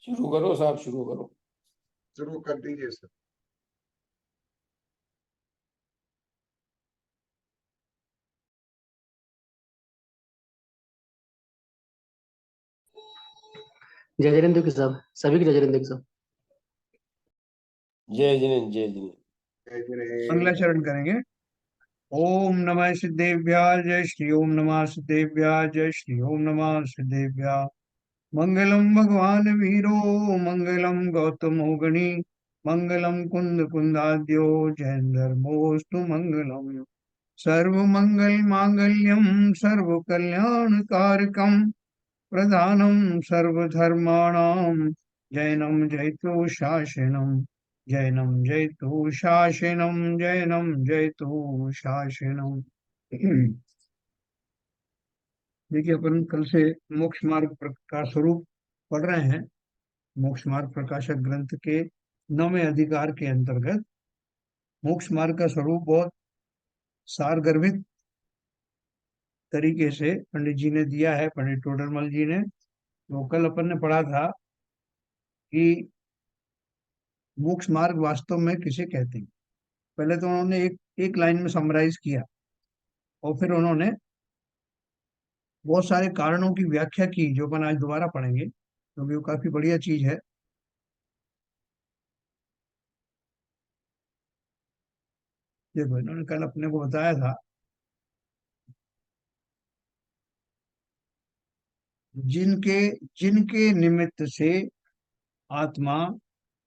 शुरू करो साहब, शुरू करो। शुरू कर दीजिए सर। जय जिनेंद्र की साहब, सभी की जय जिनेंद्र की साहब। जय जिनेंद्र, जय जिनेंद्र। जय जिनेंद्र। मंगलाचरण करेंगे। ओम नमः सिद्धेभ्याय जय श्री ओम नमः सिद्धेभ्याय जय श्री ओम नमः सिद्धेभ्याय। मंगलम भगवान वीरो मंगलम गौतमो गणी मंगलम कुंद कुंदाद्यो जयंदर्मोस्तु मंगलम। सर्व मंगल मांगल्यम सर्व कल्याण कारकम प्रधानम सर्वधर्माणां जैनम जयतु शासनम जैनम जयतु शासनम जैनम जयतु शासनम। देखिए, अपन कल से मोक्ष मार्ग का स्वरूप पढ़ रहे हैं। मोक्ष मार्ग प्रकाशक ग्रंथ के 9वें अधिकार के अंतर्गत मोक्ष मार्ग का स्वरूप बहुत सारगर्भित तरीके से पंडित जी ने दिया है, पंडित टोडरमल जी ने। तो कल अपन ने पढ़ा था कि मोक्ष मार्ग वास्तव में किसे कहते हैं। पहले तो उन्होंने एक एक लाइन में समराइज किया और फिर उन्होंने बहुत सारे कारणों की व्याख्या की, जो अपन आज दोबारा पढ़ेंगे क्योंकि वो काफी बढ़िया चीज है। देखो, इन्होंने कल अपने को बताया था जिनके जिनके निमित्त से आत्मा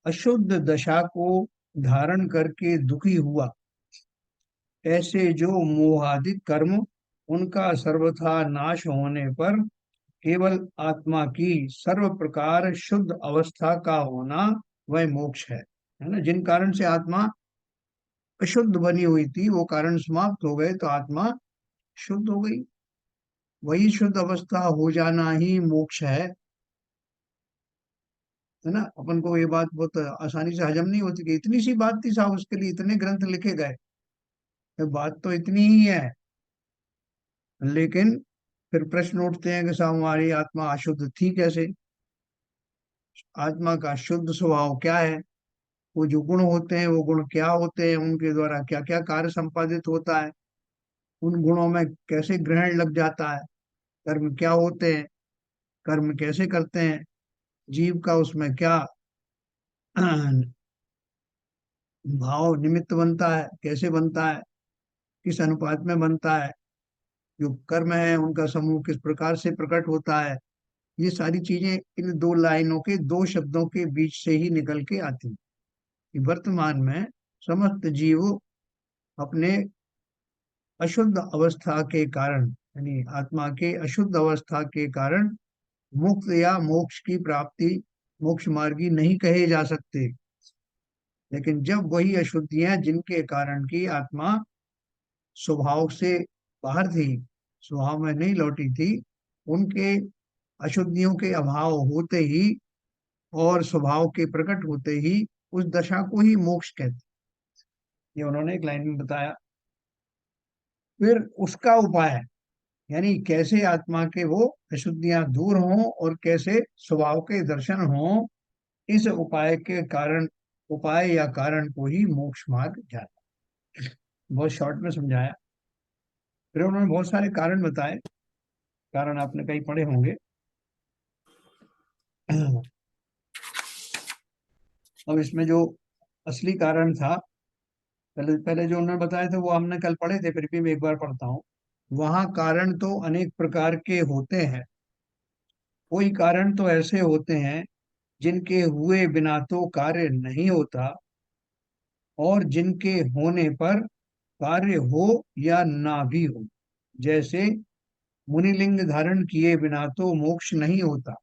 अशुद्ध दशा को धारण करके दुखी हुआ, ऐसे जो मोहादिक कर्म उनका सर्वथा नाश होने पर केवल आत्मा की सर्व प्रकार शुद्ध अवस्था का होना वह मोक्ष है ना। जिन कारण से आत्मा अशुद्ध बनी हुई थी वो कारण समाप्त हो गए तो आत्मा शुद्ध हो गई। वही शुद्ध अवस्था हो जाना ही मोक्ष है ना। अपन को ये बात बहुत आसानी से हजम नहीं होती कि इतनी सी बात थी साहब, उसके लिए इतने ग्रंथ लिखे गए। तो बात तो इतनी ही है, लेकिन फिर प्रश्न उठते हैं कि साहब हमारी आत्मा अशुद्ध थी कैसे। आत्मा का शुद्ध स्वभाव क्या है, वो जो गुण होते हैं वो गुण क्या होते हैं, उनके द्वारा क्या क्या कार्य संपादित होता है, उन गुणों में कैसे ग्रहण लग जाता है, कर्म क्या होते हैं, कर्म कैसे करते हैं, जीव का उसमें क्या भाव निमित्त बनता है, कैसे बनता है, किस अनुपात में बनता है, जो कर्म है उनका समूह किस प्रकार से प्रकट होता है। ये सारी चीजें इन दो लाइनों के दो शब्दों के बीच से ही निकल के आती हैं कि वर्तमान में समस्त जीव अपने अशुद्ध अवस्था के कारण, यानी आत्मा के अशुद्ध अवस्था के कारण मुक्त या मोक्ष की प्राप्ति मोक्ष मार्गी नहीं कहे जा सकते। लेकिन जब वही अशुद्धियां जिनके कारण की आत्मा स्वभाव से बाहर थी, स्वभाव में नहीं लौटी थी, उनके अशुद्धियों के अभाव होते ही और स्वभाव के प्रकट होते ही उस दशा को ही मोक्ष कहते हैं। ये उन्होंने एक लाइन में बताया। फिर उसका उपाय, यानी कैसे आत्मा के वो अशुद्धियां दूर हों और कैसे स्वभाव के दर्शन हों, इस उपाय के कारण, उपाय या कारण को ही मोक्ष मार्ग जाता है। बहुत शॉर्ट में समझाया। फिर उन्होंने बहुत सारे कारण बताए, कारण आपने कहीं पढ़े होंगे। अब इसमें जो असली कारण था, पहले पहले जो उन्होंने बताया था वो हमने कल पढ़े थे, फिर भी मैं एक बार पढ़ता हूँ। वहां कारण तो अनेक प्रकार के होते हैं, कोई कारण तो ऐसे होते हैं जिनके हुए बिना तो कार्य नहीं होता, और जिनके होने पर कार्य हो या ना भी हो। जैसे मुनिलिंग धारण किए बिना तो मोक्ष नहीं होता,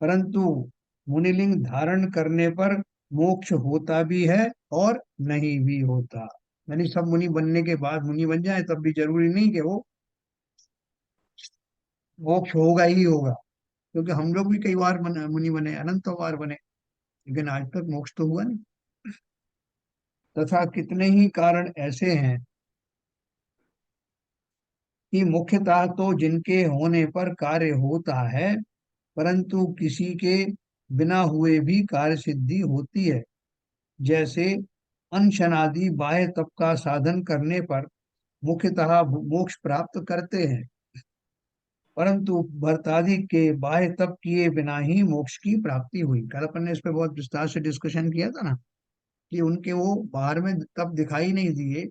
परंतु मुनिलिंग धारण करने पर मोक्ष होता भी है और नहीं भी होता। यानी सब मुनि बनने के बाद मुनि बन जाए तब भी जरूरी नहीं कि वो मोक्ष होगा ही होगा, क्योंकि हम लोग भी कई बार मुनि बने, अनंत बार बने, लेकिन आज तक मोक्ष तो हुआ नहीं। तथा कितने ही कारण ऐसे हैं कि मुख्यतः तो जिनके होने पर कार्य होता है, परंतु किसी के बिना हुए भी कार्य सिद्धि होती है। जैसे अनशनादि बाह्य तप का साधन करने पर मुख्यतः मोक्ष प्राप्त करते हैं, परंतु भरतादि के बाह्य तप किए बिना ही मोक्ष की प्राप्ति हुई। कल अपन ने इस पे बहुत विस्तार से डिस्कशन किया था ना, कि उनके वो बाहर में तप दिखाई नहीं दिए,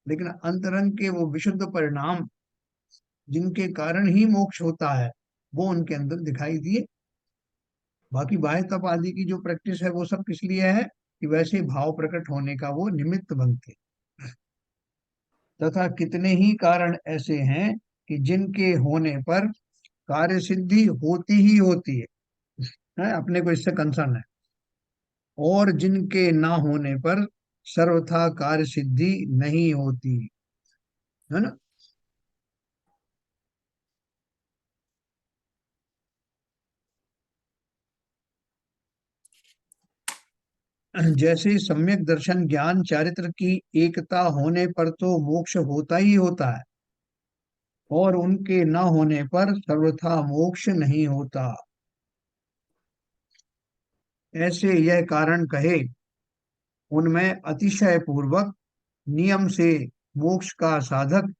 लेकिन अंतरंग के वो विशुद्ध परिणाम जिनके कारण ही मोक्ष होता है वो उनके अंदर दिखाई दिए। बाकी बाह्य तप आदि की जो प्रैक्टिस है वो सब किस लिए है, कि वैसे भाव प्रकट होने का वो निमित्त बनते। तथा कितने ही कारण ऐसे हैं कि जिनके होने पर कार्य सिद्धि होती ही होती है, अपने को इससे कंसर्न है, और जिनके ना होने पर सर्वथा कार्य सिद्धि नहीं होती, है ना। जैसे सम्यक दर्शन ज्ञान चारित्र की एकता होने पर तो मोक्ष होता ही होता है, और उनके न होने पर सर्वथा मोक्ष नहीं होता। ऐसे यह कारण कहे, उनमें अतिशय पूर्वक नियम से मोक्ष का साधक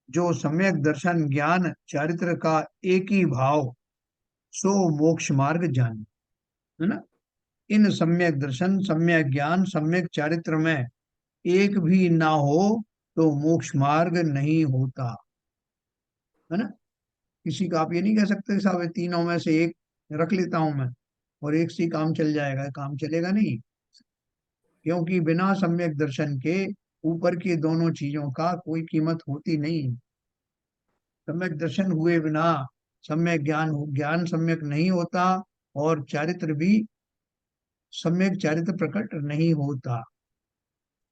जो सम्यक दर्शन ज्ञान चारित्र का एक ही भाव सो मोक्ष मार्ग जाने, है ना। इन सम्यक दर्शन सम्यक ज्ञान सम्यक चारित्र में एक भी ना हो तो मोक्ष मार्ग नहीं होता, है ना। किसी का आप ये नहीं कह सकते साहब ये तीनों में से एक रख लेता हूं मैं और एक से ही काम चल जाएगा, काम चलेगा नहीं। क्योंकि बिना सम्यक दर्शन के ऊपर की दोनों चीजों का कोई कीमत होती नहीं। सम्यक दर्शन हुए बिना सम्यक ज्ञान सम्यक नहीं होता, और चारित्र भी सम्यक चारित्र प्रकट नहीं होता।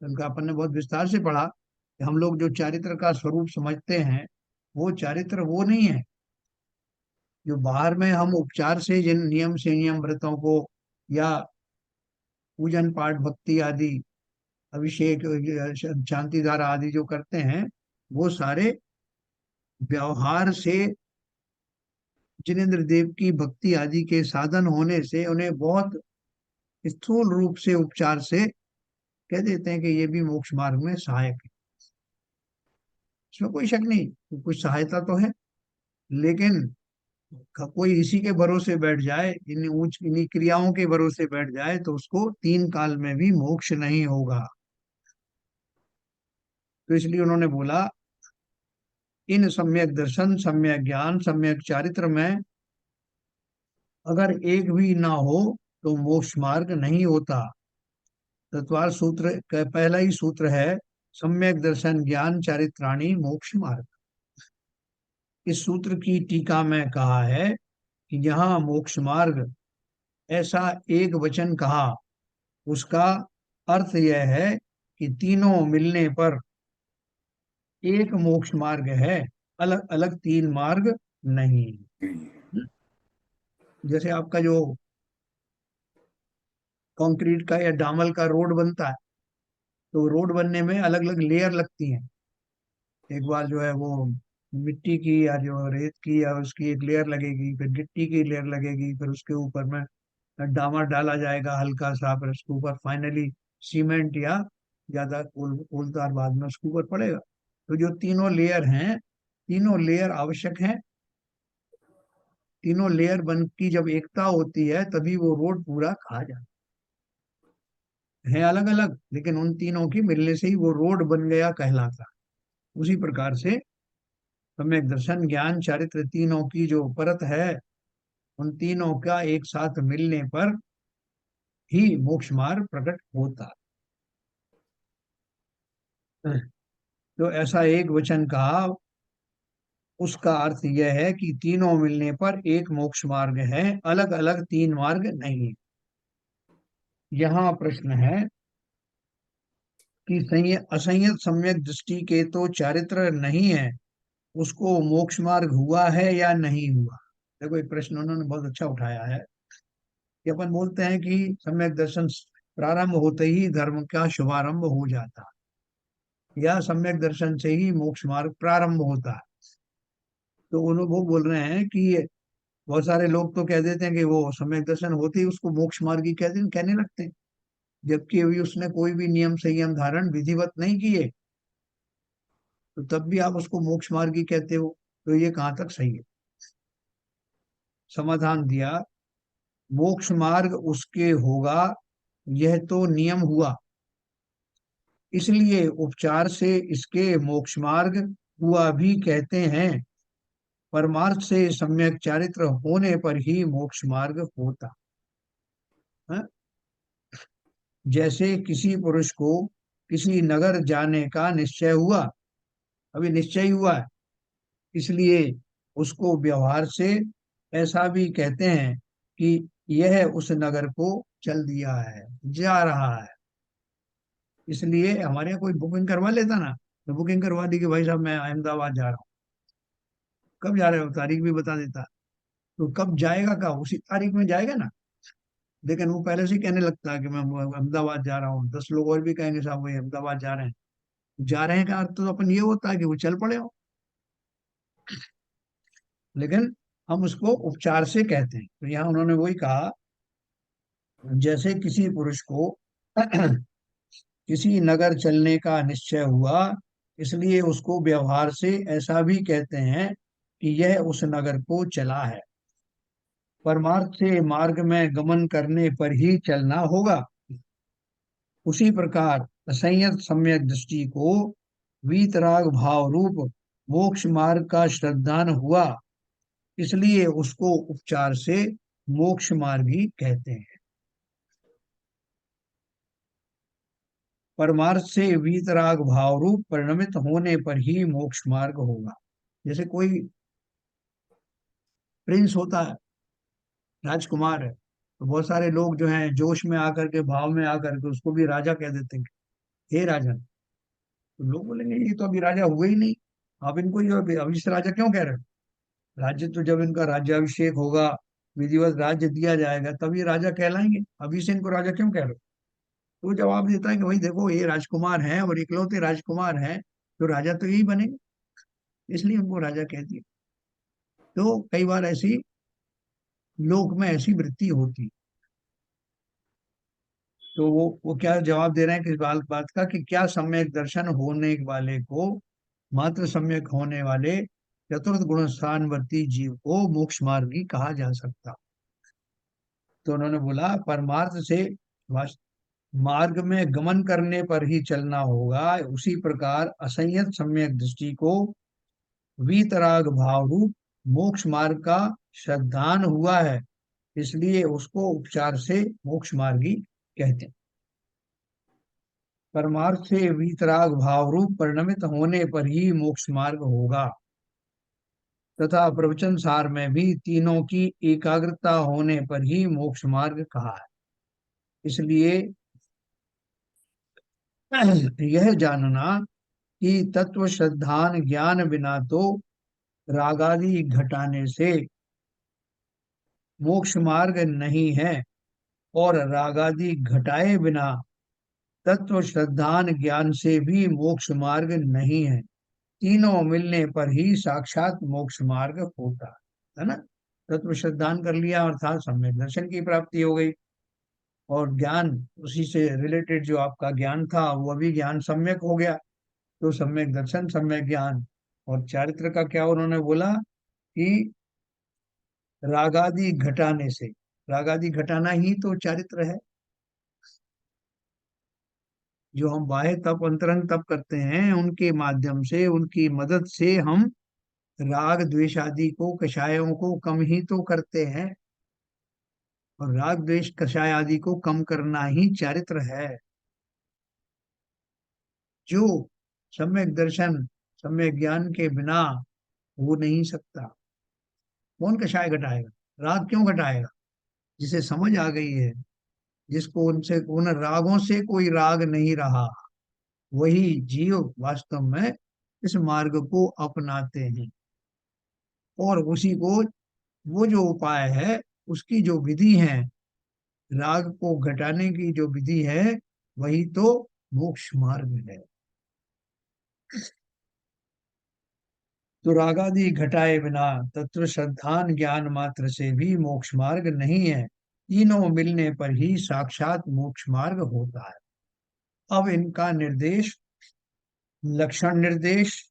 उनका अपन ने बहुत विस्तार से पढ़ा कि हम लोग जो चारित्र का स्वरूप समझते हैं वो चारित्र वो नहीं है जो बाहर में हम उपचार से जिन नियम से नियम व्रतों को या पूजन पाठ भक्ति आदि अभिषेक शांति धारा आदि जो करते हैं वो सारे व्यवहार से जिनेन्द्र देव की भक्ति आदि के साधन होने से उन्हें बहुत स्थूल रूप से उपचार से कह देते हैं कि ये भी मोक्ष मार्ग में सहायक है। इसमें कोई शक नहीं, कुछ सहायता तो है, लेकिन कोई इसी के भरोसे बैठ जाए, इन्हीं क्रियाओं के भरोसे बैठ जाए तो उसको तीन काल में भी मोक्ष नहीं होगा। तो इसलिए उन्होंने बोला इन सम्यक दर्शन सम्यक ज्ञान सम्यक चारित्र में अगर एक भी ना हो तो मोक्ष मार्ग नहीं होता। तत्वार सूत्र का पहला ही सूत्र है सम्यक दर्शन ज्ञान चारित्राणी मोक्ष मार्ग। इस सूत्र की टीका में कहा है कि यहाँ मोक्ष मार्ग ऐसा एक वचन कहा, उसका अर्थ यह है कि तीनों मिलने पर एक मोक्ष मार्ग है, अलग अलग तीन मार्ग नहीं। जैसे आपका जो कंक्रीट का या डामल का रोड बनता है तो रोड बनने में अलग अलग लेयर लगती हैं। एक बार जो है वो मिट्टी की या जो रेत की या उसकी एक लेयर लगेगी, फिर गिट्टी की लेयर लगेगी, फिर उसके ऊपर में डामर डाला जाएगा हल्का सा, फिर उसके ऊपर फाइनली सीमेंट या ज्यादा कोलतार बाद में उसके ऊपर पड़ेगा। तो जो तीनों लेयर हैं, तीनों लेयर आवश्यक हैं। तीनों लेयर बन की जब एकता होती है तभी वो रोड पूरा कहा जाता है अलग अलग, लेकिन उन तीनों की मिलने से ही वो रोड बन गया कहलाता। उसी प्रकार से सम्यक दर्शन ज्ञान चारित्र तीनों की जो परत है, उन तीनों का एक साथ मिलने पर ही मोक्ष मार्ग प्रकट होता। तो ऐसा एक वचन कहा, उसका अर्थ यह है कि तीनों मिलने पर एक मोक्ष मार्ग है, अलग अलग तीन मार्ग नहीं। यहाँ प्रश्न है कि असंयत सम्यक दृष्टि के तो चारित्र नहीं है, उसको मोक्ष मार्ग हुआ है या नहीं हुआ। देखो एक प्रश्न उन्होंने बहुत अच्छा उठाया है कि अपन बोलते हैं कि सम्यक दर्शन प्रारंभ होते ही धर्म का शुभारंभ हो जाता, या सम्यक दर्शन से ही मोक्ष मार्ग प्रारंभ होता है। तो उन्होंने वो बोल रहे हैं कि बहुत सारे लोग तो कह देते हैं कि वो सम्यक दर्शन होते ही उसको मोक्ष मार्गी कहने लगते हैं, जबकि अभी उसने कोई भी नियम संयम धारण विधिवत नहीं किए, तो तब भी आप उसको मोक्ष मार्गी कहते हो, तो ये कहाँ तक सही है? समाधान दिया, मोक्ष मार्ग उसके होगा, यह तो नियम हुआ, इसलिए उपचार से इसके मोक्ष मार्ग हुआ भी कहते हैं। परमार्थ से सम्यक चारित्र होने पर ही मोक्ष मार्ग होता है। जैसे किसी पुरुष को किसी नगर जाने का निश्चय हुआ, अभी निश्चय हुआ है, इसलिए उसको व्यवहार से ऐसा भी कहते हैं कि यह उस नगर को चल दिया है, जा रहा है। इसलिए हमारे यहाँ कोई बुकिंग करवा लेता ना, तो बुकिंग करवा दी कि भाई साहब मैं अहमदाबाद जा रहा हूँ, कब जा रहे हो तारीख भी बता देता, तो कब जाएगा, कब उसी तारीख में जाएगा ना। लेकिन वो पहले से ही कहने लगता है कि मैं अहमदाबाद जा रहा हूँ, 10 लोग और भी कहेंगे साहब वही अहमदाबाद जा रहे हैं। जा रहे हैं का अर्थ तो अपन ये होता है कि वो चल पड़े हो, लेकिन हम उसको उपचार से कहते हैं। तो यहाँ उन्होंने वही कहा, जैसे किसी पुरुष को किसी नगर चलने का निश्चय हुआ, इसलिए उसको व्यवहार से ऐसा भी कहते हैं कि यह उस नगर को चला है। परमार्थ से मार्ग में गमन करने पर ही चलना होगा। उसी प्रकार असंयत सम्यक दृष्टि को वीतराग भाव रूप मोक्ष मार्ग का श्रद्धान हुआ, इसलिए उसको उपचार से मोक्ष मार्ग ही कहते हैं। परमार्थ से वीतराग भाव रूप परिणमित होने पर ही मोक्ष मार्ग होगा। जैसे कोई प्रिंस होता है, राजकुमार है, तो बहुत सारे लोग जो हैं जोश में आकर के, भाव में आकर के उसको भी राजा कह देते हैं, हे राजन। तो लोग बोलेंगे ये तो अभी राजा हुए ही नहीं, आप इनको जो अभी से राजा क्यों कह रहे हो? राज्य तो जब इनका राज्याभिषेक होगा, विधिवत राज्य दिया जाएगा, तब ये राजा कहलाएंगे, अभी से इनको राजा क्यों कह रहे हो? तो वो जवाब देता है कि भाई देखो ये राजकुमार हैं और इकलौते राजकुमार हैं, तो राजा तो यही बनेंगे, इसलिए उनको राजा कह दिया। तो कई बार ऐसी लोक में ऐसी वृत्ति होती, तो वो क्या जवाब दे रहे हैं किस बात का, कि क्या सम्यक दर्शन होने वाले को, मात्र सम्यक होने वाले चतुर्थ गुण स्थानवर्ती जीव को मोक्ष मार्गी कहा जा सकता? तो उन्होंने बोला परमार्थ से मार्ग में गमन करने पर ही चलना होगा, उसी प्रकार असंयत सम्यक दृष्टि को वीतराग भाव रूप मोक्ष मार्ग का श्रद्धान हुआ है, इसलिए उसको उपचार से मोक्ष मार्गी कहते हैं। परमार्थ से वीतराग भाव रूप परिणमित होने पर ही मोक्ष मार्ग होगा, तथा प्रवचन सार में भी तीनों की एकाग्रता होने पर ही मोक्ष मार्ग कहा है। इसलिए यह जानना कि तत्व श्रद्धान ज्ञान बिना तो रागादि घटाने से मोक्ष मार्ग नहीं है, और रागादि घटाए बिना तत्व श्रद्धान ज्ञान से भी मोक्ष मार्ग नहीं है। तीनों मिलने पर ही साक्षात मोक्ष मार्ग होता है ना। तत्व श्रद्धान कर लिया अर्थात सम्यक दर्शन की प्राप्ति हो गई, और ज्ञान उसी से रिलेटेड जो आपका ज्ञान था वो भी ज्ञान सम्यक हो गया, तो सम्यक दर्शन सम्यक ज्ञान। और चारित्र का क्या उन्होंने बोला कि रागादि घटाने से, रागादि घटाना ही तो चारित्र है। जो हम बाह्य तप अंतरंग तप करते हैं, उनके माध्यम से, उनकी मदद से हम राग द्वेष आदि को, कषायों को कम ही तो करते हैं, और राग द्वेष कषाय आदि को कम करना ही चारित्र है। जो सम्यक दर्शन सम्यक ज्ञान के बिना हो नहीं सकता। कौन कषाय घटाएगा, राग क्यों घटाएगा? जिसे समझ आ गई है, जिसको उनसे, उन रागों से कोई राग नहीं रहा, वही जीव वास्तव में इस मार्ग को अपनाते हैं, और उसी को, वो जो उपाय है, उसकी जो विधि है, राग को घटाने की जो विधि है, वही तो मोक्ष मार्ग है। तो रागादि घटाए बिना तत्व श्रद्धान ज्ञान मात्र से भी मोक्ष मार्ग नहीं है। तीनों मिलने पर ही साक्षात मोक्ष मार्ग होता है। अब इनका निर्देश लक्षण निर्देश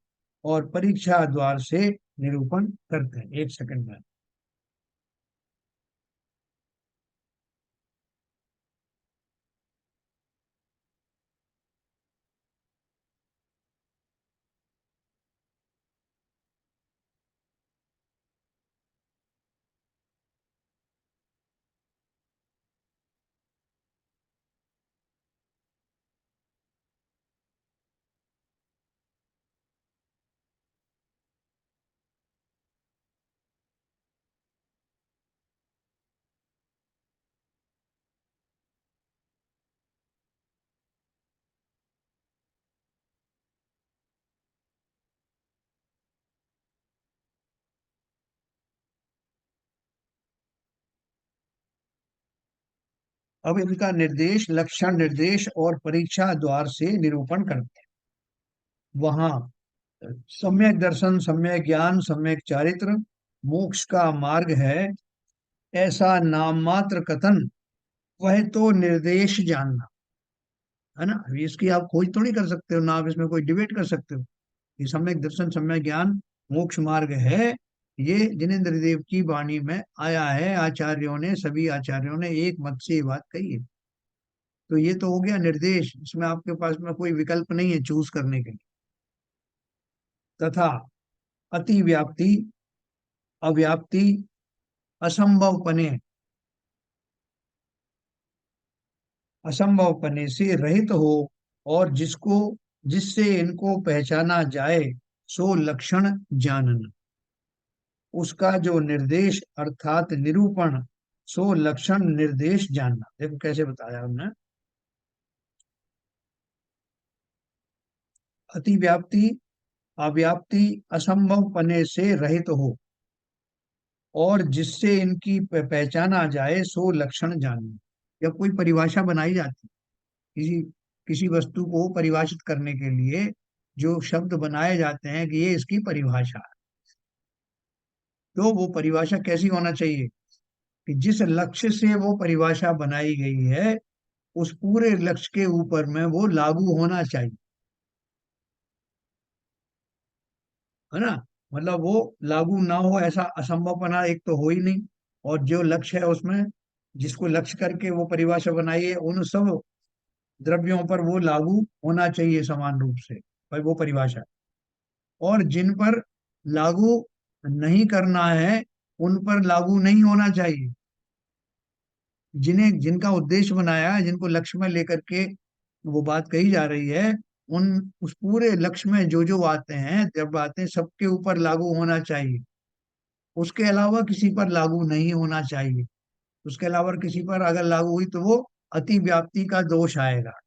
और परीक्षा द्वार से निरूपण करते हैं। एक सेकंड में। अब इनका निर्देश लक्षण निर्देश और परीक्षा द्वार से निरूपण करते हैं। वहां सम्यक दर्शन, सम्यक ज्ञान, सम्यक चारित्र मोक्ष का मार्ग है, ऐसा नाम मात्र कथन, वह तो निर्देश जानना है ना। अभी इसकी आप खोज तो नहीं कर सकते हो ना, आप इसमें कोई डिबेट कर सकते हो। ये सम्यक दर्शन, सम्यक ज्ञान मोक्ष मार्ग है, ये जिनेन्द्र देव की वाणी में आया है। आचार्यों ने, सभी आचार्यों ने एक मत से ये बात कही है। तो ये तो हो गया निर्देश, इसमें आपके पास में कोई विकल्प नहीं है चूज करने के लिए। तथा अति व्याप्ति, अव्याप्ति, असंभवपने, असंभवपने से रहित हो, और जिससे इनको पहचाना जाए सो लक्षण जानन। उसका जो निर्देश अर्थात निरूपण, सो लक्षण निर्देश जानना। देखो कैसे बताया हमने। अति व्याप्ति, अव्याप्ति, असंभव पने से रहित हो, और जिससे इनकी पहचाना जाए सो लक्षण जानना। जब कोई परिभाषा बनाई जाती है किसी किसी वस्तु को परिभाषित करने के लिए, जो शब्द बनाए जाते हैं कि ये इसकी परिभाषा है, तो वो परिभाषा कैसी होना चाहिए कि जिस लक्ष्य से वो परिभाषा बनाई गई है उस पूरे लक्ष्य के ऊपर में वो लागू होना चाहिए, है ना। मतलब वो लागू ना हो ऐसा असंभवपना एक तो हो ही नहीं। और जो लक्ष्य है उसमें, जिसको लक्ष्य करके वो परिभाषा बनाई है, उन सब द्रव्यों पर वो लागू होना चाहिए समान रूप से भाई वो परिभाषा। और जिन पर लागू नहीं करना है उन पर लागू नहीं होना चाहिए। जिनका उद्देश्य बनाया है, जिनको लक्ष्य में लेकर के वो बात कही जा रही है, उन उस पूरे लक्ष्य में जो जो आते हैं, जब बातें सबके ऊपर लागू होना चाहिए। उसके अलावा किसी पर लागू नहीं होना चाहिए। उसके अलावा किसी पर अगर लागू हुई तो वो अति व्याप्ति का दोष आएगा।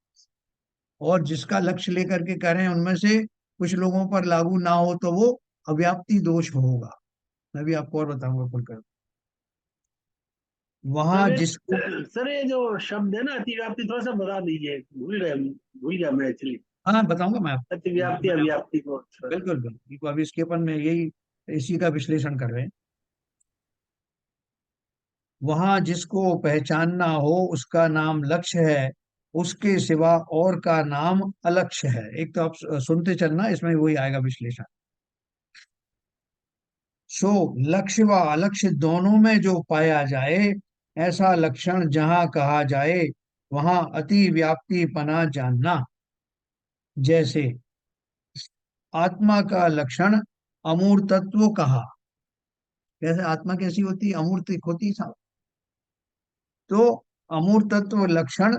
और जिसका लक्ष्य लेकर के कह रहे हैं उनमें से कुछ लोगों पर लागू ना हो तो वो अव्याप्ति दोष होगा। मैं भी आपको और बताऊंगा खुलकर। वहां जिसको सर ये जो शब्द है ना अतिव्याप्ति, थोड़ा सा बता दीजिए, भूल गया मैं एक्चुअली। हाँ बताऊंगा मैं आपको। अतिव्याप्ति अव्याप्ति को बिल्कुल बिल्कुल, अभी इसके अपन में यही इसी का विश्लेषण कर रहे हैं। वहां जिसको पहचानना हो उसका नाम लक्ष्य है, उसके सिवा और का नाम अलक्ष्य है। एक तो आप सुनते चलना, इसमें वही आएगा विश्लेषण। सो लक्ष्य व अलक्ष्य दोनों में जो पाया जाए, ऐसा लक्षण जहां कहा जाए वहां अति व्याप्ति पना जानना। जैसे आत्मा का लक्षण अमूर्तत्व कहा। जैसे आत्मा कैसी होती है, अमूर्त होती है। तो अमूर्तत्व लक्षण,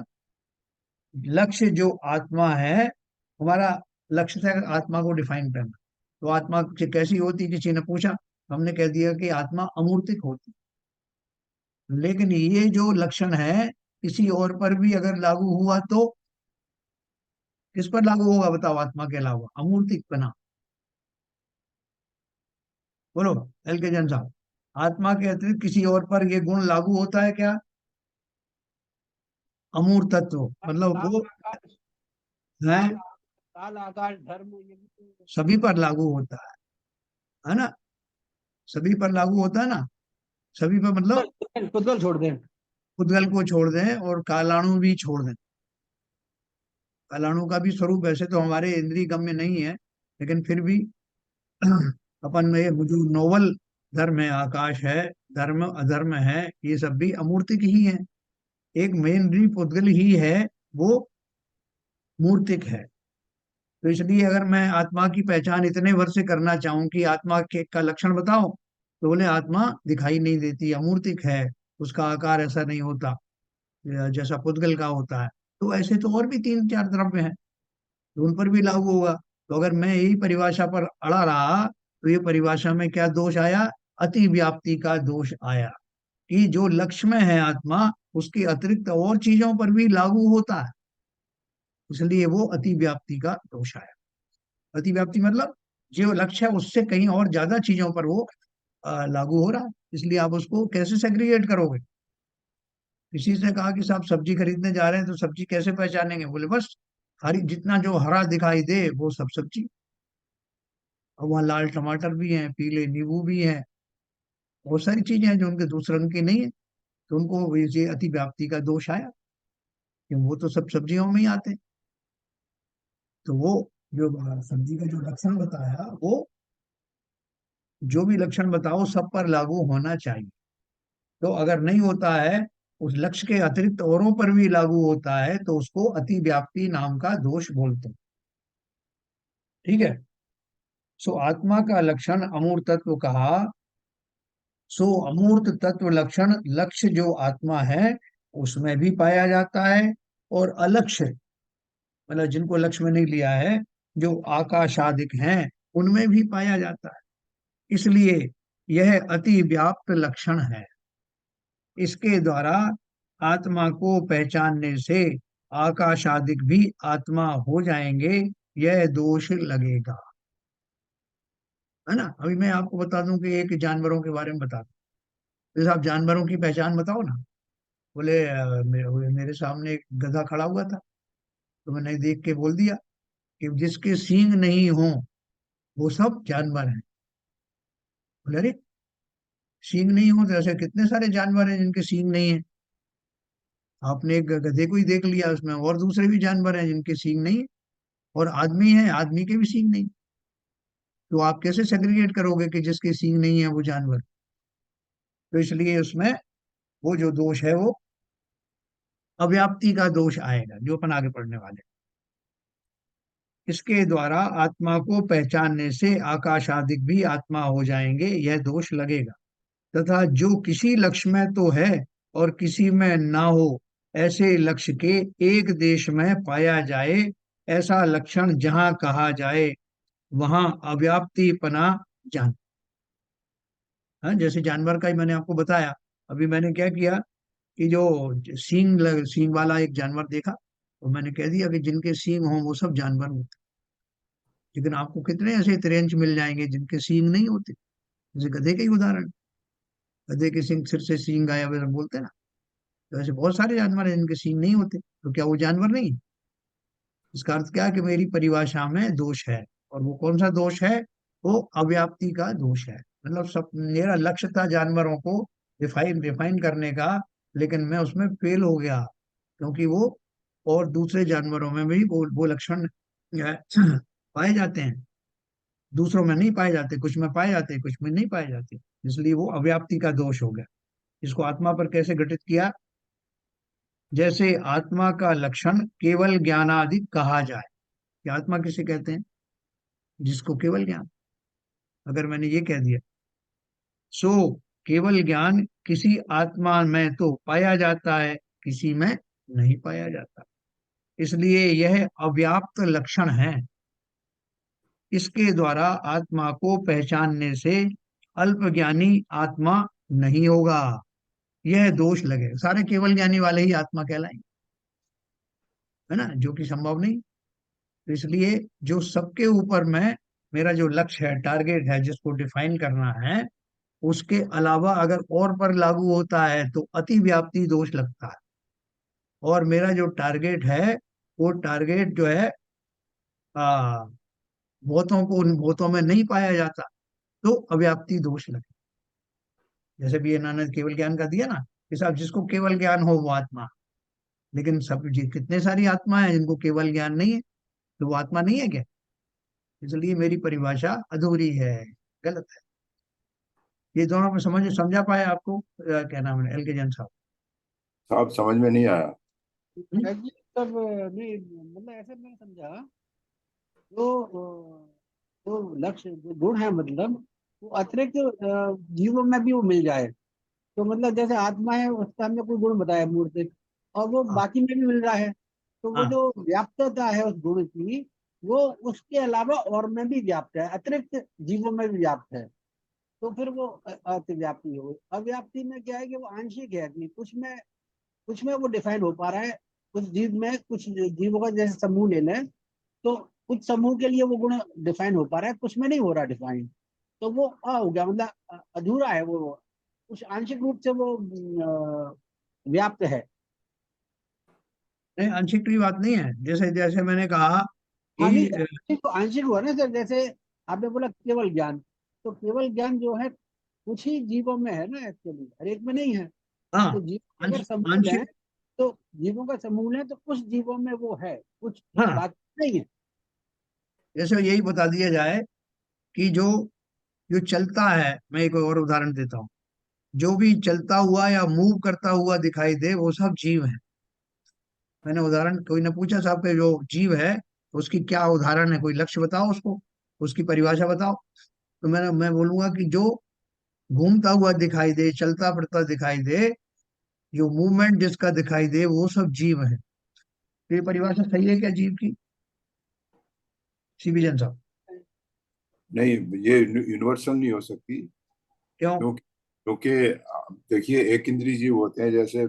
लक्ष्य जो आत्मा है, हमारा लक्ष्य था आत्मा को डिफाइन करना। तो आत्मा कैसी होती, किसी ने पूछा, हमने कह दिया कि आत्मा अमूर्तिक होती। लेकिन ये जो लक्षण है किसी और पर भी अगर लागू हुआ तो किस पर लागू होगा बताओ, आत्मा के अलावा अमूर्तिक बना। बोलो एल के जन साहब, आत्मा के अतिरिक्त किसी और पर ये गुण लागू होता है क्या? अमूर्तत्व मतलब वो है, काल आकाश धर्म ये भी तो सभी पर लागू होता है। है ना, सभी पर लागू होता है ना, सभी पर मतलब पुद्गल छोड़ दें। उद्गल को छोड़ दें और कालाणु भी छोड़ दें। कालाणु का भी स्वरूप वैसे तो हमारे इंद्रिय गम्य नहीं है, लेकिन फिर भी अपन में ये जो नोवल धर्म है, आकाश है, धर्म अधर्म है, ये सब भी अमूर्तिक ही है। एक मेन रीप उद्गल ही है, वो मूर्तिक है। तो इसलिए अगर मैं आत्मा की पहचान इतने वर्ष से करना चाहूं कि आत्मा के का लक्षण बताओ, तो बोले आत्मा दिखाई नहीं देती, अमूर्तिक है, उसका आकार ऐसा नहीं होता जैसा पुद्गल का होता है। तो ऐसे तो और भी तीन चार द्रव्य हैं, तो उन पर भी लागू होगा। तो अगर मैं यही परिभाषा पर अड़ा रहा, तो ये परिभाषा में क्या दोष आया? अति व्याप्ति का दोष आया, कि जो लक्ष्य में है आत्मा, उसके अतिरिक्त और चीजों पर भी लागू होता है, इसलिए वो अति व्याप्ति का दोष आया। अति व्याप्ति मतलब जो लक्ष्य है उससे कहीं और ज्यादा चीजों पर वो लागू हो रहा है, इसलिए आप उसको कैसे सेग्रीगेट करोगे? किसी से कहा कि साहब सब्जी खरीदने जा रहे हैं, तो सब्जी कैसे पहचानेंगे? बोले बस हरी, जितना जो हरा दिखाई दे वो सब सब्जी। और वहाँ लाल टमाटर भी हैं, पीले नींबू भी हैं, बहुत सारी चीजें हैं जो उनके दूसरे रंग की नहीं है, तो उनको ये अति व्याप्ति का दोष आया, कि वो तो सब सब्जियों में ही आते हैं। तो वो जो सब्जी का जो लक्षण बताया, वो जो भी लक्षण बताओ सब पर लागू होना चाहिए। तो अगर नहीं होता है, उस लक्ष्य के अतिरिक्त औरों पर भी लागू होता है, तो उसको अति व्याप्ति नाम का दोष बोलते हैं। ठीक है। सो आत्मा का लक्षण अमूर्त तत्व कहा। सो अमूर्त तत्व लक्षण लक्ष्य जो आत्मा है उसमें भी पाया जाता है, और अलक्ष्य मतलब जिनको लक्ष्य में नहीं लिया है, जो आकाशादिक हैं, उनमें भी पाया जाता है। इसलिए यह अति व्याप्त लक्षण है। इसके द्वारा आत्मा को पहचानने से आकाशादिक भी आत्मा हो जाएंगे, यह दोष लगेगा। है ना। अभी मैं आपको बता दूं कि एक जानवरों के बारे में बता दूं, जैसे आप जानवरों की पहचान बताओ ना। बोले मेरे सामने एक गधा खड़ा हुआ था, तो मैंने देख के बोल दिया कि जिसके सींग नहीं हो वो सब जानवर हैं। बोले अरे, सींग नहीं हो तो ऐसे कितने सारे जानवर हैं जिनके सींग नहीं है। आपने एक गधे को ही देख लिया, उसमें और दूसरे भी जानवर हैं जिनके सींग नहीं है, और आदमी है, आदमी के भी सींग नहीं। तो आप कैसे सेग्रीगेट करोगे कि जिसके सींग नहीं है वो जानवर? तो इसलिए उसमें वो जो दोष है वो अव्याप्ति का दोष आएगा, जो अपन आगे पढ़ने वाले। इसके द्वारा आत्मा को पहचानने से आकाशादिक भी आत्मा हो जाएंगे, यह दोष लगेगा। तथा जो किसी लक्ष्य में तो है और किसी में ना हो, ऐसे लक्ष्य के एक देश में पाया जाए, ऐसा लक्षण जहां कहा जाए वहां अव्याप्तिपना जान। हाँ, जैसे जानवर का ही मैंने आपको बताया। अभी मैंने क्या किया कि जो सींग वाला एक जानवर देखा, तो मैंने कह दिया कि जिनके सींग हों वो सब जानवर होते। लेकिन आपको कितने ऐसे तिरंज मिल जाएंगे जिनके सींग नहीं होते। जैसे गधे का ही उदाहरण, गधे के सिंह सिर से सींग गायब है बोलते हैं ना। तो ऐसे बहुत सारे जानवर हैं जिनके सींग नहीं होते, तो क्या वो जानवर नहीं? इसका अर्थ क्या है कि मेरी परिभाषा में दोष है। और वो कौन सा दोष है? वो अव्याप्ति का दोष है। मतलब सब मेरा लक्ष्य था जानवरों को डिफाइन डिफाइन करने का, लेकिन मैं उसमें फेल हो गया, क्योंकि वो और दूसरे जानवरों में भी वो लक्षण पाए जाते हैं। दूसरों में नहीं पाए जाते, कुछ में पाए जाते, कुछ में नहीं पाए जाते, इसलिए वो अव्याप्ति का दोष हो गया। इसको आत्मा पर कैसे घटित किया? जैसे आत्मा का लक्षण केवल ज्ञानादि कहा जाए। कि आत्मा किसे कहते हैं? जिसको केवल ज्ञान। अगर मैंने ये कह दिया, सो केवल ज्ञान किसी आत्मा में तो पाया जाता है, किसी में नहीं पाया जाता, इसलिए यह अव्याप्त लक्षण है। इसके द्वारा आत्मा को पहचानने से अल्पज्ञानी आत्मा नहीं होगा, यह दोष लगे। सारे केवल ज्ञानी वाले ही आत्मा कहलाएंगे, है ना, जो कि संभव नहीं। तो इसलिए जो सबके ऊपर में मेरा जो लक्ष्य है, टारगेट है, जिसको डिफाइन करना है, उसके अलावा अगर और पर लागू होता है तो अति व्याप्ति दोष लगता है। और मेरा जो टारगेट है, वो टारगेट जो है भूतों को उन भूतों में नहीं पाया जाता, तो अव्याप्ति दोष लगे। जैसे भी इन्होंने केवल ज्ञान का दिया ना कि साहब जिसको केवल ज्ञान हो वो आत्मा, लेकिन सब जी कितने सारी आत्मा है जिनको केवल ज्ञान नहीं है, तो वो आत्मा नहीं है क्या? इसलिए मेरी परिभाषा अधूरी है, गलत है। ये दोनों में समझा पाए आपको? क्या नाम है, एल के जैन साहब? साहब समझ में नहीं आया। एक्चुअली तब नहीं, मतलब ऐसे मैंने समझा, जो लक्ष्य जो गुण है, मतलब वो अतिरिक्त जीवों में भी वो मिल जाए, तो मतलब जैसे आत्मा है उसका हमने कोई गुण बताया मूर्तिक, और वो हाँ बाकी में भी मिल रहा है, तो वो हाँ जो व्याप्तता है उस गुण की, वो उसके अलावा और में भी व्याप्त है, अतिरिक्त जीवों में भी व्याप्त है, तो फिर वो अतिव्याप्ति हो गई। अव्याप्ति में क्या है कि वो आंशिक है, कि कुछ में वो डिफाइन हो पा रहा है, कुछ जीव में, कुछ जीवों का जैसे समूह ले लें, तो कुछ समूह के लिए वो गुण डिफाइन हो पा रहा है, कुछ में नहीं हो रहा डिफाइन, तो वो हो गया, मतलब अधूरा है वो, कुछ आंशिक रूप से वो व्याप्त है। नहीं, आंशिक की बात नहीं है। जैसे जैसे मैंने कहा हाँ नहीं, कि आंशिक हुआ ना सर, जैसे आपने बोला केवल ज्ञान, तो केवल ज्ञान जो है कुछ ही जीवों में है ना, एक्चुअली हर एक में नहीं है, हाँ, तो जीव अगर आंशिक समूल है, आंशिक तो जीवों का समूल है, तो कुछ जीवों में वो है, कुछ हाँ, बात नहीं है। जैसे यही बता दिया जाए कि जो जो चलता है, मैं एक और उदाहरण देता हूँ, जो भी चलता हुआ या मूव करता हुआ दिखाई दे वो सब जीव है। मैंने उदाहरण, कोई ने पूछा साहब के जो जीव है उसकी क्या उदाहरण है, कोई लक्ष्य बताओ उसको, उसकी परिभाषा बताओ। तो मैं बोलूंगा कि जो घूमता हुआ दिखाई दे, चलता फिरता दिखाई दे, जो मूवमेंट जिसका दिखाई दे वो सब जीव है। तो ये परिभाषा सही है क्या जीव की, सीबी जन साहब? नहीं, ये यूनिवर्सल नहीं हो सकती। क्यों? क्योंकि क्योंकि देखिए, एक इंद्रिय जीव होते हैं, जैसे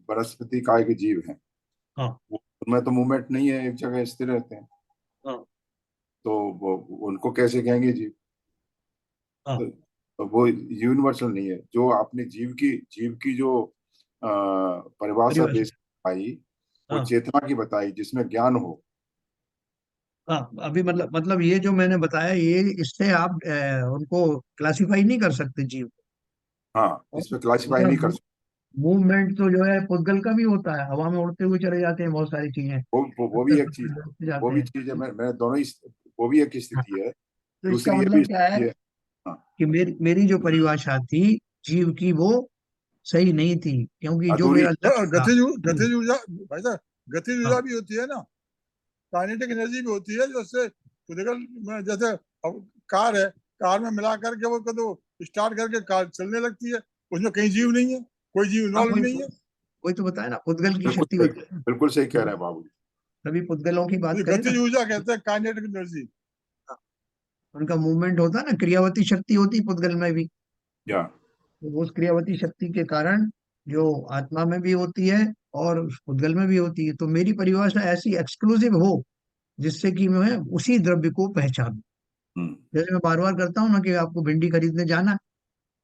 वनस्पति काय के जीव हैं, हाँ उनमें तो मूवमेंट नहीं है, एक जगह स्थिर रहते हैं, हाँ तो वो उनको कैसे कहेंगे जीव? हाँ तो वो यूनिवर्सल नहीं है। जो आपने जीव की जो परिभाषा परिभाषा। बेसिक बताई, वो हाँ चेतना की बताई जिसमें ज्ञान हो। हाँ, अभी मतलब ये जो मैंने बताया, ये इससे आप उनको क्लासिफाई नहीं कर सकते जीव। हाँ, और इसमें क्लासिफाई नहीं कर सकते। मूवमेंट तो जो है पुद्गल का भी होता है, हवा में उड़ते हुए चले जाते हैं बहुत सारी चीजें, वो भी पत्थर एक चीज पत्थर है। उड़ते वो जाते भी हैं। चीज है, मैं दोनों ही, वो भी एक हाँ, स्थिति है। तो इसका दूसरी ये भी मतलब क्या है स्थिति है। हाँ। कि मेरी जो परिभाषा थी जीव की, वो सही नहीं थी, क्योंकि जो अधूरी। मेरा लक्ष्य था। गतिज ऊर्जा, भाई साहब, गतिज ऊर्जा हाँ भी होती है ना, काइनेटिक एनर्जी भी होती है, जो उससे फिजिकल में, जैसे अब कार है, कार में मिला करके वो कदो स्टार्ट करके कार चलने लगती है, उसमें कहीं जीव नहीं है, कोई जीव हाँ, इन्वॉल्व नहीं है। वही तो बताया ना, पुद्गल की बिल्कुल शक्ति सही, होती है। बिल्कुल सही कह रहे हैं बाबू। सभी पुद्गलों की बात ये करें ना, गतिज ऊर्जा कहते हैं, काइनेटिक एनर्जी। उनका मूवमेंट होता है ना, क्रियावती शक्ति होती है पुद्गल में भी। या तो उस क्रियावती शक्ति के कारण जो आत्मा में भी होती है और उस पुद्गल में भी होती है। तो मेरी परिभाषा ऐसी एक्सक्लूसिव हो जिससे कि मैं उसी द्रव्य को पहचानूं। हम्म। जैसे मैं बार बार करता हूँ ना कि आपको भिंडी खरीदने जाना है,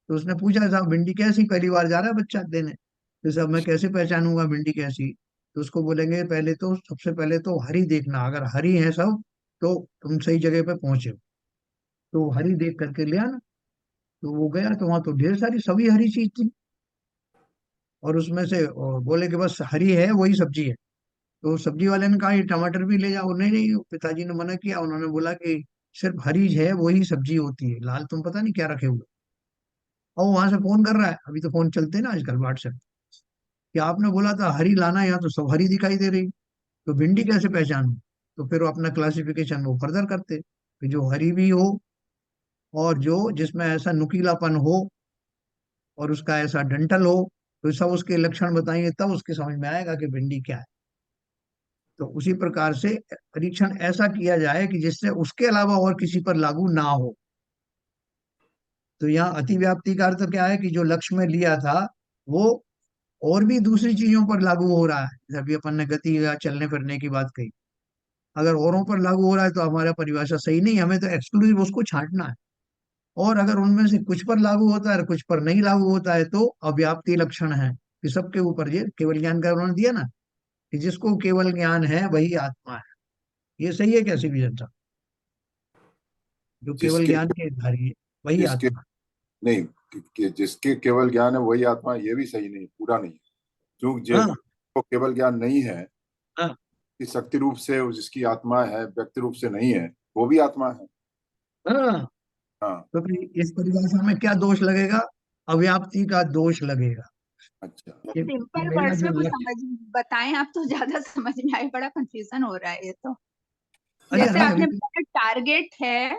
तो उसने पूछा साहब भिंडी कैसी, पहली बार जा रहा है बच्चा देने, तो साहब मैं कैसे पहचानूंगा भिंडी कैसी? तो उसको बोलेंगे पहले तो, सबसे पहले तो हरी देखना, अगर हरी है सब तो तुम सही जगह पे पहुंचे हो। तो हरी देख करके ले आना। तो वो गया तो वहां तो ढेर सारी सभी हरी चीज थी, और उसमें से बोले कि बस हरी है वही सब्जी है। तो सब्जी वाले ने कहा ये टमाटर भी ले जाओ, नहीं नहीं, पिताजी ने मना किया, उन्होंने बोला कि सिर्फ हरी है वही सब्जी होती है, लाल तुम पता नहीं क्या रखे हुए। और वहां से फोन कर रहा है, अभी तो फोन चलते हैं ना आजकल व्हाट्सएप, कि आपने बोला था हरी लाना, यहाँ तो सब हरी दिखाई दे रही, तो भिंडी कैसे पहचानूं? तो फिर वो अपना क्लासिफिकेशन वो फर्दर करते कि जो हरी भी हो और जो जिसमें ऐसा नुकीलापन हो और उसका ऐसा डंठल हो, तो सब उसके लक्षण बताएंगे, तब उसके समझ में आएगा कि भिंडी क्या है। तो उसी प्रकार से परीक्षण ऐसा किया जाए कि जिससे उसके अलावा और किसी पर लागू ना हो। तो यहाँ अतिव्याप्ति का अर्थ क्या है कि जो लक्ष्य में लिया था वो और भी दूसरी चीजों पर लागू हो रहा है। जैसे अभी अपन ने गति या चलने फिरने की बात कही, अगर औरों पर लागू हो रहा है तो हमारा परिभाषा सही नहीं, हमें तो एक्सक्लूसिव उसको छांटना है। और अगर उनमें से कुछ पर लागू होता है और कुछ पर नहीं लागू होता है तो अव्याप्ति लक्षण है, कि सबके ऊपर, ये केवल ज्ञान का उन्होंने दिया ना, कि जिसको केवल ज्ञान है वही आत्मा है। ये सही है कैसी भी जनता? जो केवल जिसके ज्ञान के धारी है वही जिसके आत्मा। नहीं जिसके केवल ज्ञान है वही आत्मा, ये भी सही नहीं, पूरा नहीं है। क्योंकि हाँ जिसको केवल ज्ञान नहीं है, हाँ कि शक्ति रूप से जिसकी आत्मा है, व्यक्ति रूप से नहीं है, वो भी आत्मा है। हाँ। हाँ। तो फिर इस परिभाषा में क्या दोष लगेगा? अव्याप्ति का दोष लगेगा। अच्छा। कि सिंपल मेरा वर्ड्स जो में कुछ लक्ष्य, समझ बताएं आप तो ज्यादा समझ में आए, बड़ा कंफ्यूजन हो रहा है ये तो। अच्छा जैसे हाँ आपने बताया टारगेट है,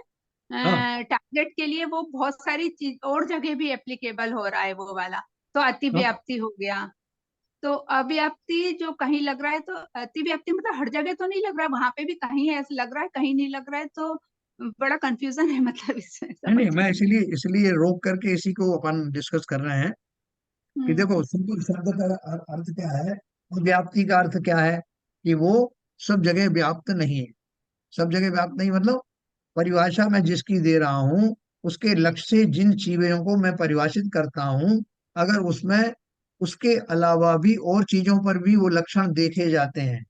हाँ टारगेट के लिए वो बहुत सारी चीज और जगह भी एप्लीकेबल हो रहा है वो वाला, तो हाँ अतिव्याप्ति हो गया। तो अव्याप्ति जो कहीं लग रहा है, तो अतिव्याप्ति मतलब हर जगह तो नहीं लग रहा है, वहां पे भी कहीं ऐसा लग रहा है कहीं नहीं लग रहा है, तो बड़ा कंफ्यूजन है मतलब इसमें नहीं समझ नहीं, मैं में। इसीलिए इसलिए रोक करके इसी को अपन डिस्कस कर रहे हैं कि देखो सिंपल शब्द का अर्थ क्या है, और व्याप्ति का अर्थ क्या है, कि वो सब जगह व्याप्त नहीं है। सब जगह व्याप्त नहीं मतलब परिभाषा मैं जिसकी दे रहा हूँ, उसके लक्ष्य से जिन चीजों को मैं परिभाषित करता हूँ, अगर उसमें उसके अलावा भी और चीजों पर भी वो लक्षण देखे जाते हैं,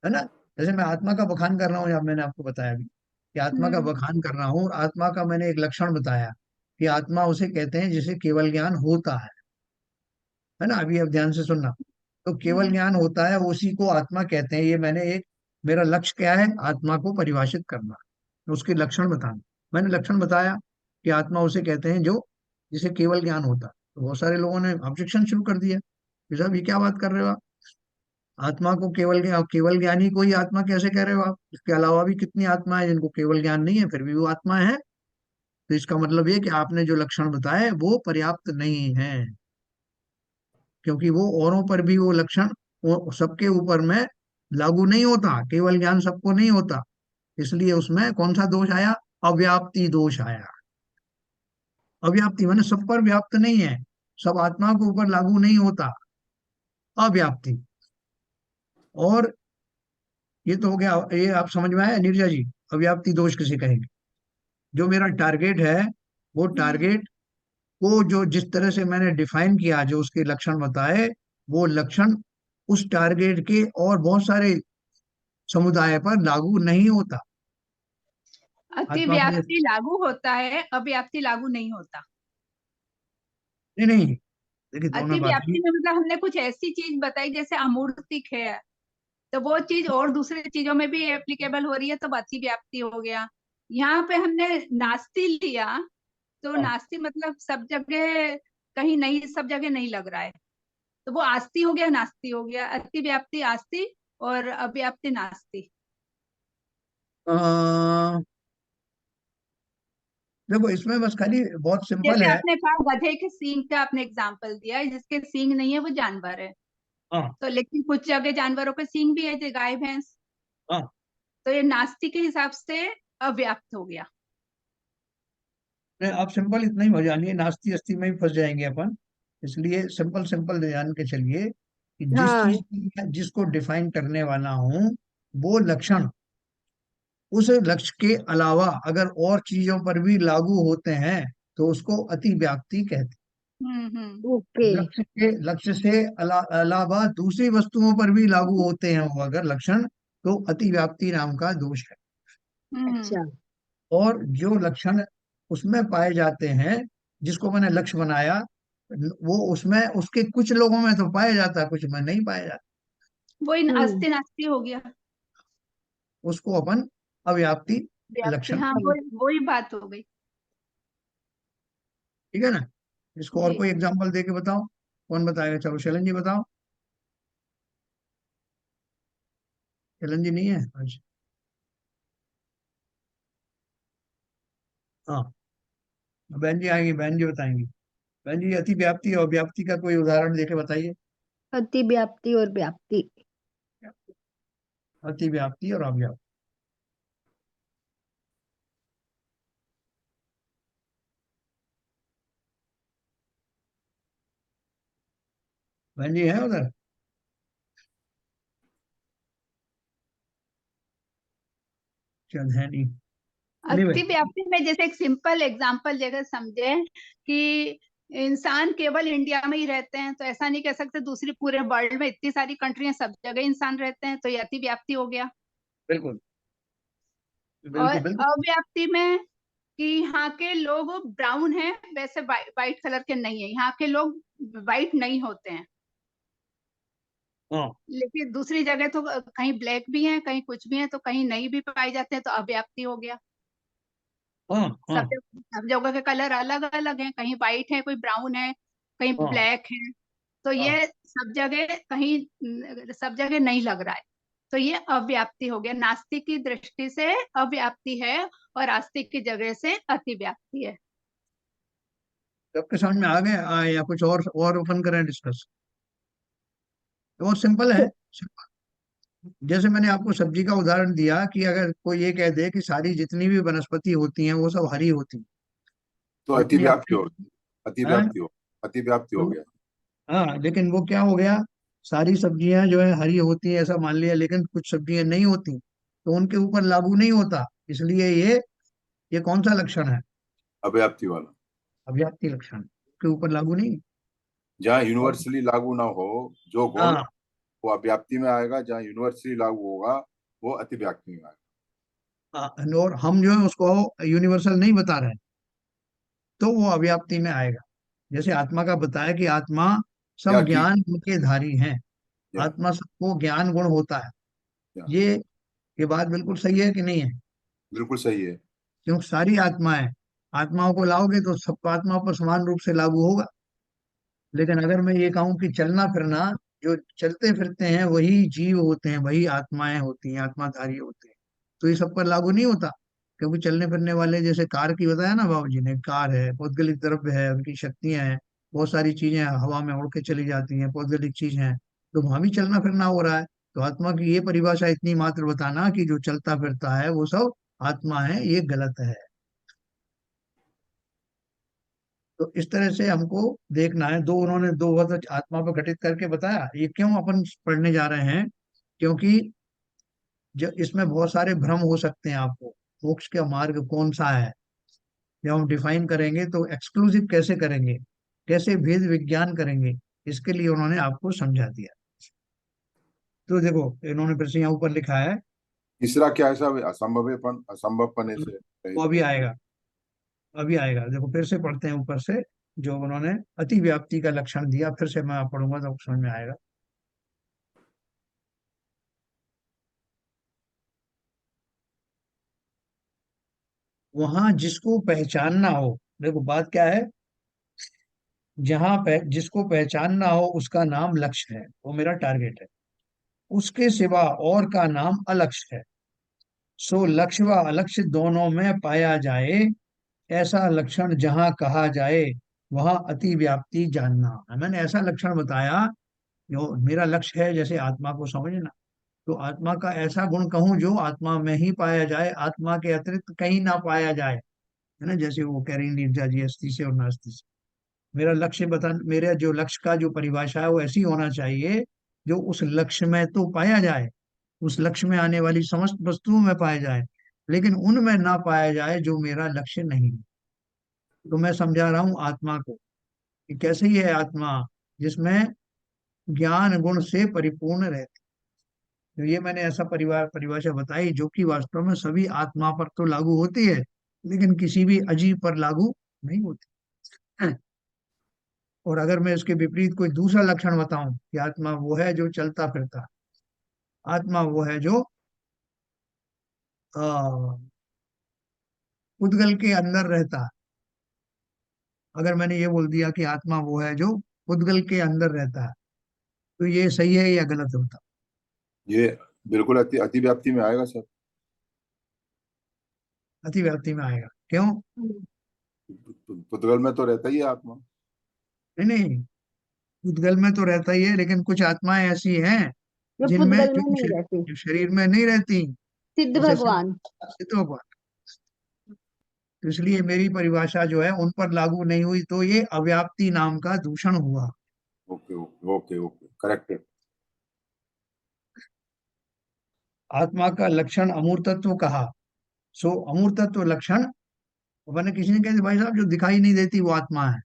है ना। जैसे मैं आत्मा का बखान कर रहा हूँ, या मैंने आपको बताया अभी कि आत्मा का बखान कर रहा हूँ, और आत्मा का मैंने एक लक्षण बताया कि आत्मा उसे कहते हैं जिसे केवल ज्ञान होता है ना। अभी अब ध्यान से सुनना। तो केवल ज्ञान होता है उसी को आत्मा कहते हैं। ये मैंने एक, मेरा लक्ष्य क्या है, आत्मा को परिभाषित करना, उसके लक्षण बताना। मैंने लक्षण बताया कि आत्मा उसे कहते हैं जो जिसे केवल ज्ञान होता है। तो बहुत सारे लोगों ने ऑब्जेक्शन शुरू कर दिया कि साहब ये क्या बात कर रहे हो आप, आत्मा को केवल ज्ञानी को ही आत्मा कैसे कह रहे हो आप? इसके अलावा भी कितनी आत्मा है जिनको केवल ज्ञान नहीं है फिर भी वो आत्मा है। तो इसका मतलब ये कि आपने जो लक्षण बताए वो पर्याप्त नहीं है, क्योंकि वो औरों पर भी वो लक्षण वो सबके ऊपर में लागू नहीं होता, केवल ज्ञान सबको नहीं होता। इसलिए उसमें कौन सा दोष आया? अव्याप्ति दोष आया। अव्याप्ति माने सब पर व्याप्त नहीं है, सब आत्मा के ऊपर लागू नहीं होता, अव्याप्ति। और ये तो हो गया, ये आप समझ में आया नीरजा जी? अव्याप्ति दोष किसे कहेंगे? जो मेरा टारगेट है, वो टारगेट को जो जिस तरह से मैंने डिफाइन किया, जो उसके लक्षण बताए, वो लक्षण उस टारगेट के और बहुत सारे समुदाय पर लागू नहीं होता। आत्मा पर अतिव्याप्ति लागू होता है, अव्याप्ति लागू नहीं होता। नहीं नहीं, देखिए दोनों में बात अतिव्याप्ति में मतलब हमने कुछ ऐसी चीज बताई जैसे अमूर्तिक है, तो वो चीज और दूसरे चीजों में भी एप्लीकेबल हो रही है, तो अतिव्याप्ति हो गया। यहाँ पे हमने नास्ति लिया, तो हाँ, नास्ति मतलब सब जगह कहीं नहीं, सब जगह नहीं लग रहा है, तो वो आस्ति हो गया, नास्ति हो गया। अतिव्याप्ति आस्ति और अव्याप्ति नास्ति। अ, देखो इसमें बस खाली बहुत सिंपल जैसे है। आपने कहा गधे के सींग का आपने एग्जाम्पल दिया है, जिसके सींग नहीं है वो जानवर है, हाँ तो लेकिन कुछ जगह जानवरों के सींग भी है, जैसे गाय भैंस, हाँ, तो ये नास्ति के हिसाब से अव्याप्त हो गया। नहीं, आप सिंपल इतना ही हो जानिए, नास्ती अस्थि में ही फंस जाएंगे अपन। इसलिए सिंपल सिंपल जान के चलिए कि जिस हाँ चीज की मैं जिसको डिफाइन करने वाला हूँ, वो लक्षण उस लक्ष्य के अलावा अगर और चीजों पर भी लागू होते हैं तो उसको अतिव्याप्ति कहते ओके। हैं। लक्ष्य से अलावा दूसरी वस्तुओं पर भी लागू होते हैं वो अगर लक्षण, तो अतिव्याप्ति नाम का दोष है। अच्छा। और जो लक्षण उसमें पाए जाते हैं जिसको मैंने लक्ष्य बनाया, वो उसमें उसके कुछ लोगों में तो पाया जाता है, कुछ में नहीं पाया जाता। वो इन हम्म। अस्ति नास्ति हो गया, उसको अपन अव्याप्ति व्याप्ति। लक्षण। हाँ, वही बात हो गई। ठीक है ना। इसको और जी। कोई एग्जांपल दे के बताओ, कौन बताएगा? चलो शैलन जी बताओ। शैलन जी नहीं है आज? हाँ, बहन जी आएंगी, बहन जी बताएंगी। बहन जी अति व्याप्ति और व्याप्ति का कोई उदाहरण देके बताइए। अति व्याप्ति और व्याप्ति। अति व्याप्ति और अव्याप्ति। बहन जी है उधर? शायद है नहीं। अति एनीवे, व्याप्ति में जैसे एक सिंपल एग्जांपल जगह समझे कि इंसान केवल इंडिया में ही रहते हैं, तो ऐसा नहीं कह सकते दूसरी पूरे वर्ल्ड में इतनी सारी कंट्री हैं, सब जगह इंसान रहते हैं, तो ये अति व्याप्ति हो गया। बिल्कुल और बिल्कुल बिल्कुल। अव्याप्ति में कि यहाँ के लोग ब्राउन हैं, वैसे वाइट कलर के नहीं है, यहाँ के लोग वाइट नहीं होते हैं। हाँ लेकिन दूसरी जगह तो कहीं ब्लैक भी हैं, कहीं कुछ भी हैं, तो कहीं नहीं भी पाए जाते हैं, तो अव्याप्ति हो गया। हाँ हाँ सब जगह के कलर अलग अलग हैं, कहीं वाइट है, कोई ब्राउन है, कहीं हाँ ब्लैक है, तो ये सब जगह नहीं लग रहा है, तो ये अव्याप्ति हो गया। नास्तिक की दृष्टि से अव्याप्ति है और आस्तिक की जगह से अतिव्याप्ति है। सबके समझ में आ गए या कुछ और ओपन करें डिस्कस? बहुत सिंपल है। जैसे मैंने आपको सब्जी का उदाहरण दिया कि अगर कोई ये कह दे कि सारी जितनी भी वनस्पति होती हैं वो सब हरी होती हैं, तो अपनी अतिव्याप्ति अपनी हो अतिव्याप्ति हो तो गया। हाँ, लेकिन वो क्या हो गया, सारी सब्जियां जो है हरी होती हैं ऐसा मान लिया, लेकिन कुछ सब्जियां नहीं होती तो उनके ऊपर लागू नहीं होता। इसलिए ये कौन सा लक्षण है? अव्याप्ति वाला, अव्याप्ति लक्षण के ऊपर लागू नहीं। जहाँ और यूनिवर्सली लागू ना हो जो गुण, हाँ वो अव्याप्ति में आएगा। जहाँ यूनिवर्सली लागू होगा वो अतिव्याप्ति में आएगा। और हम जो है उसको यूनिवर्सल नहीं बता रहे हैं, तो वो अव्याप्ति में आएगा। जैसे आत्मा का बताया कि आत्मा या सब ठीक, ज्ञान गुण के धारी हैं, या आत्मा सबको ज्ञान गुण होता है। या ये बात बिल्कुल सही है कि नहीं है? बिल्कुल सही है। क्योंकि सारी आत्माएं, आत्माओं को लाओगे तो सब आत्मा पर समान रूप से लागू होगा। लेकिन अगर मैं ये कहूँ कि चलना फिरना, जो चलते फिरते हैं वही जीव होते हैं, वही आत्माएं होती हैं, आत्माधारी होते हैं, तो ये सब पर लागू नहीं होता। क्योंकि चलने फिरने वाले, जैसे कार की बताया ना बाबूजी ने, कार है, पौद्गलिक द्रव्य है, उनकी शक्तियां हैं, बहुत सारी चीजें हवा में उड़ के चली जाती हैं, पौद्गलिक चीज हैं, तो वहां भी चलना फिरना हो रहा है। तो आत्मा की ये परिभाषा इतनी मात्र बताना कि जो चलता फिरता है वो सब आत्मा है, ये गलत है। तो इस तरह से हमको देखना है। उन्होंने दो वक्त आत्मा पर घटित करके बताया। ये क्यों अपन पढ़ने जा रहे हैं? क्योंकि जो इसमें बहुत सारे भ्रम हो सकते हैं आपको, मोक्ष का मार्ग कौन सा है। जब हम डिफाइन करेंगे तो एक्सक्लूसिव कैसे करेंगे, कैसे भेद विज्ञान करेंगे, इसके लिए उन्होंने आपको समझा दिया। तो देखो, इन्होंने फिर से यहाँ ऊपर लिखा है, तीसरा क्या है साहब? असंभवपने से वो रहित। अभी आएगा, अभी आएगा। देखो फिर से पढ़ते हैं ऊपर से, जो उन्होंने अति व्याप्ति का लक्षण दिया, फिर से मैं पढ़ूंगा तो समझ में आएगा। वहां जिसको पहचानना हो, देखो बात क्या है, जिसको पहचानना हो उसका नाम लक्ष्य है, वो मेरा टारगेट है। उसके सिवा और का नाम अलक्ष्य है। सो लक्ष्य व अलक्ष्य दोनों में पाया जाए, ऐसा लक्षण जहां कहा जाए वहां अति व्याप्ति जानना। मैंने ऐसा लक्षण बताया, जो मेरा लक्ष्य है, जैसे आत्मा को समझना, तो आत्मा का ऐसा गुण कहूं जो आत्मा में ही पाया जाए, आत्मा के अतिरिक्त कहीं ना पाया जाए, है ना। जैसे वो कह रही नीरजा जी, अस्थि से और नास्ति से। मेरा लक्ष्य बता, मेरे जो लक्ष्य का जो परिभाषा है वो ऐसी होना चाहिए जो उस लक्ष्य में तो पाया जाए, उस लक्ष्य में आने वाली समस्त वस्तुओं में पाया जाए, लेकिन उनमें ना पाया जाए जो मेरा लक्ष्य नहीं है। तो मैं समझा रहा हूँ आत्मा को कि कैसे ही है आत्मा, जिसमें ज्ञान गुण से परिपूर्ण रहती। तो ये मैंने ऐसा परिभाषा बताई जो कि वास्तव में सभी आत्मा पर तो लागू होती है, लेकिन किसी भी अजीब पर लागू नहीं होती। और अगर मैं इसके विपरीत कोई दूसरा लक्षण बताऊं कि आत्मा वो है जो चलता फिरता है, आत्मा वो है जो उद्गल के अंदर रहता है, अगर मैंने ये बोल दिया कि आत्मा वो है जो उद्गल के अंदर रहता है, तो ये सही है या गलत होता? ये बिल्कुल अतिव्याप्ति में आएगा सर। अतिव्याप्ति में आएगा। क्यों? पुद्गल में तो रहता ही है आत्मा। नहीं नहीं, उद्गल में तो रहता ही है, लेकिन कुछ आत्माएं ऐसी हैं जो जिनमें पुद्गल में नहीं रहती, जो शरीर में नहीं रहती, सिद्ध जैसे भगवान। सिद्ध भगवान। तो इसलिए मेरी परिभाषा जो है उन पर लागू नहीं हुई, तो ये अव्याप्ति नाम का दूषण हुआ। Okay okay okay okay, corrected. आत्मा का लक्षण अमूर्तत्व कहा। सो अमूर्तत्व लक्षण, मैंने किसी ने कहा भाई साहब जो दिखाई नहीं देती वो आत्मा है,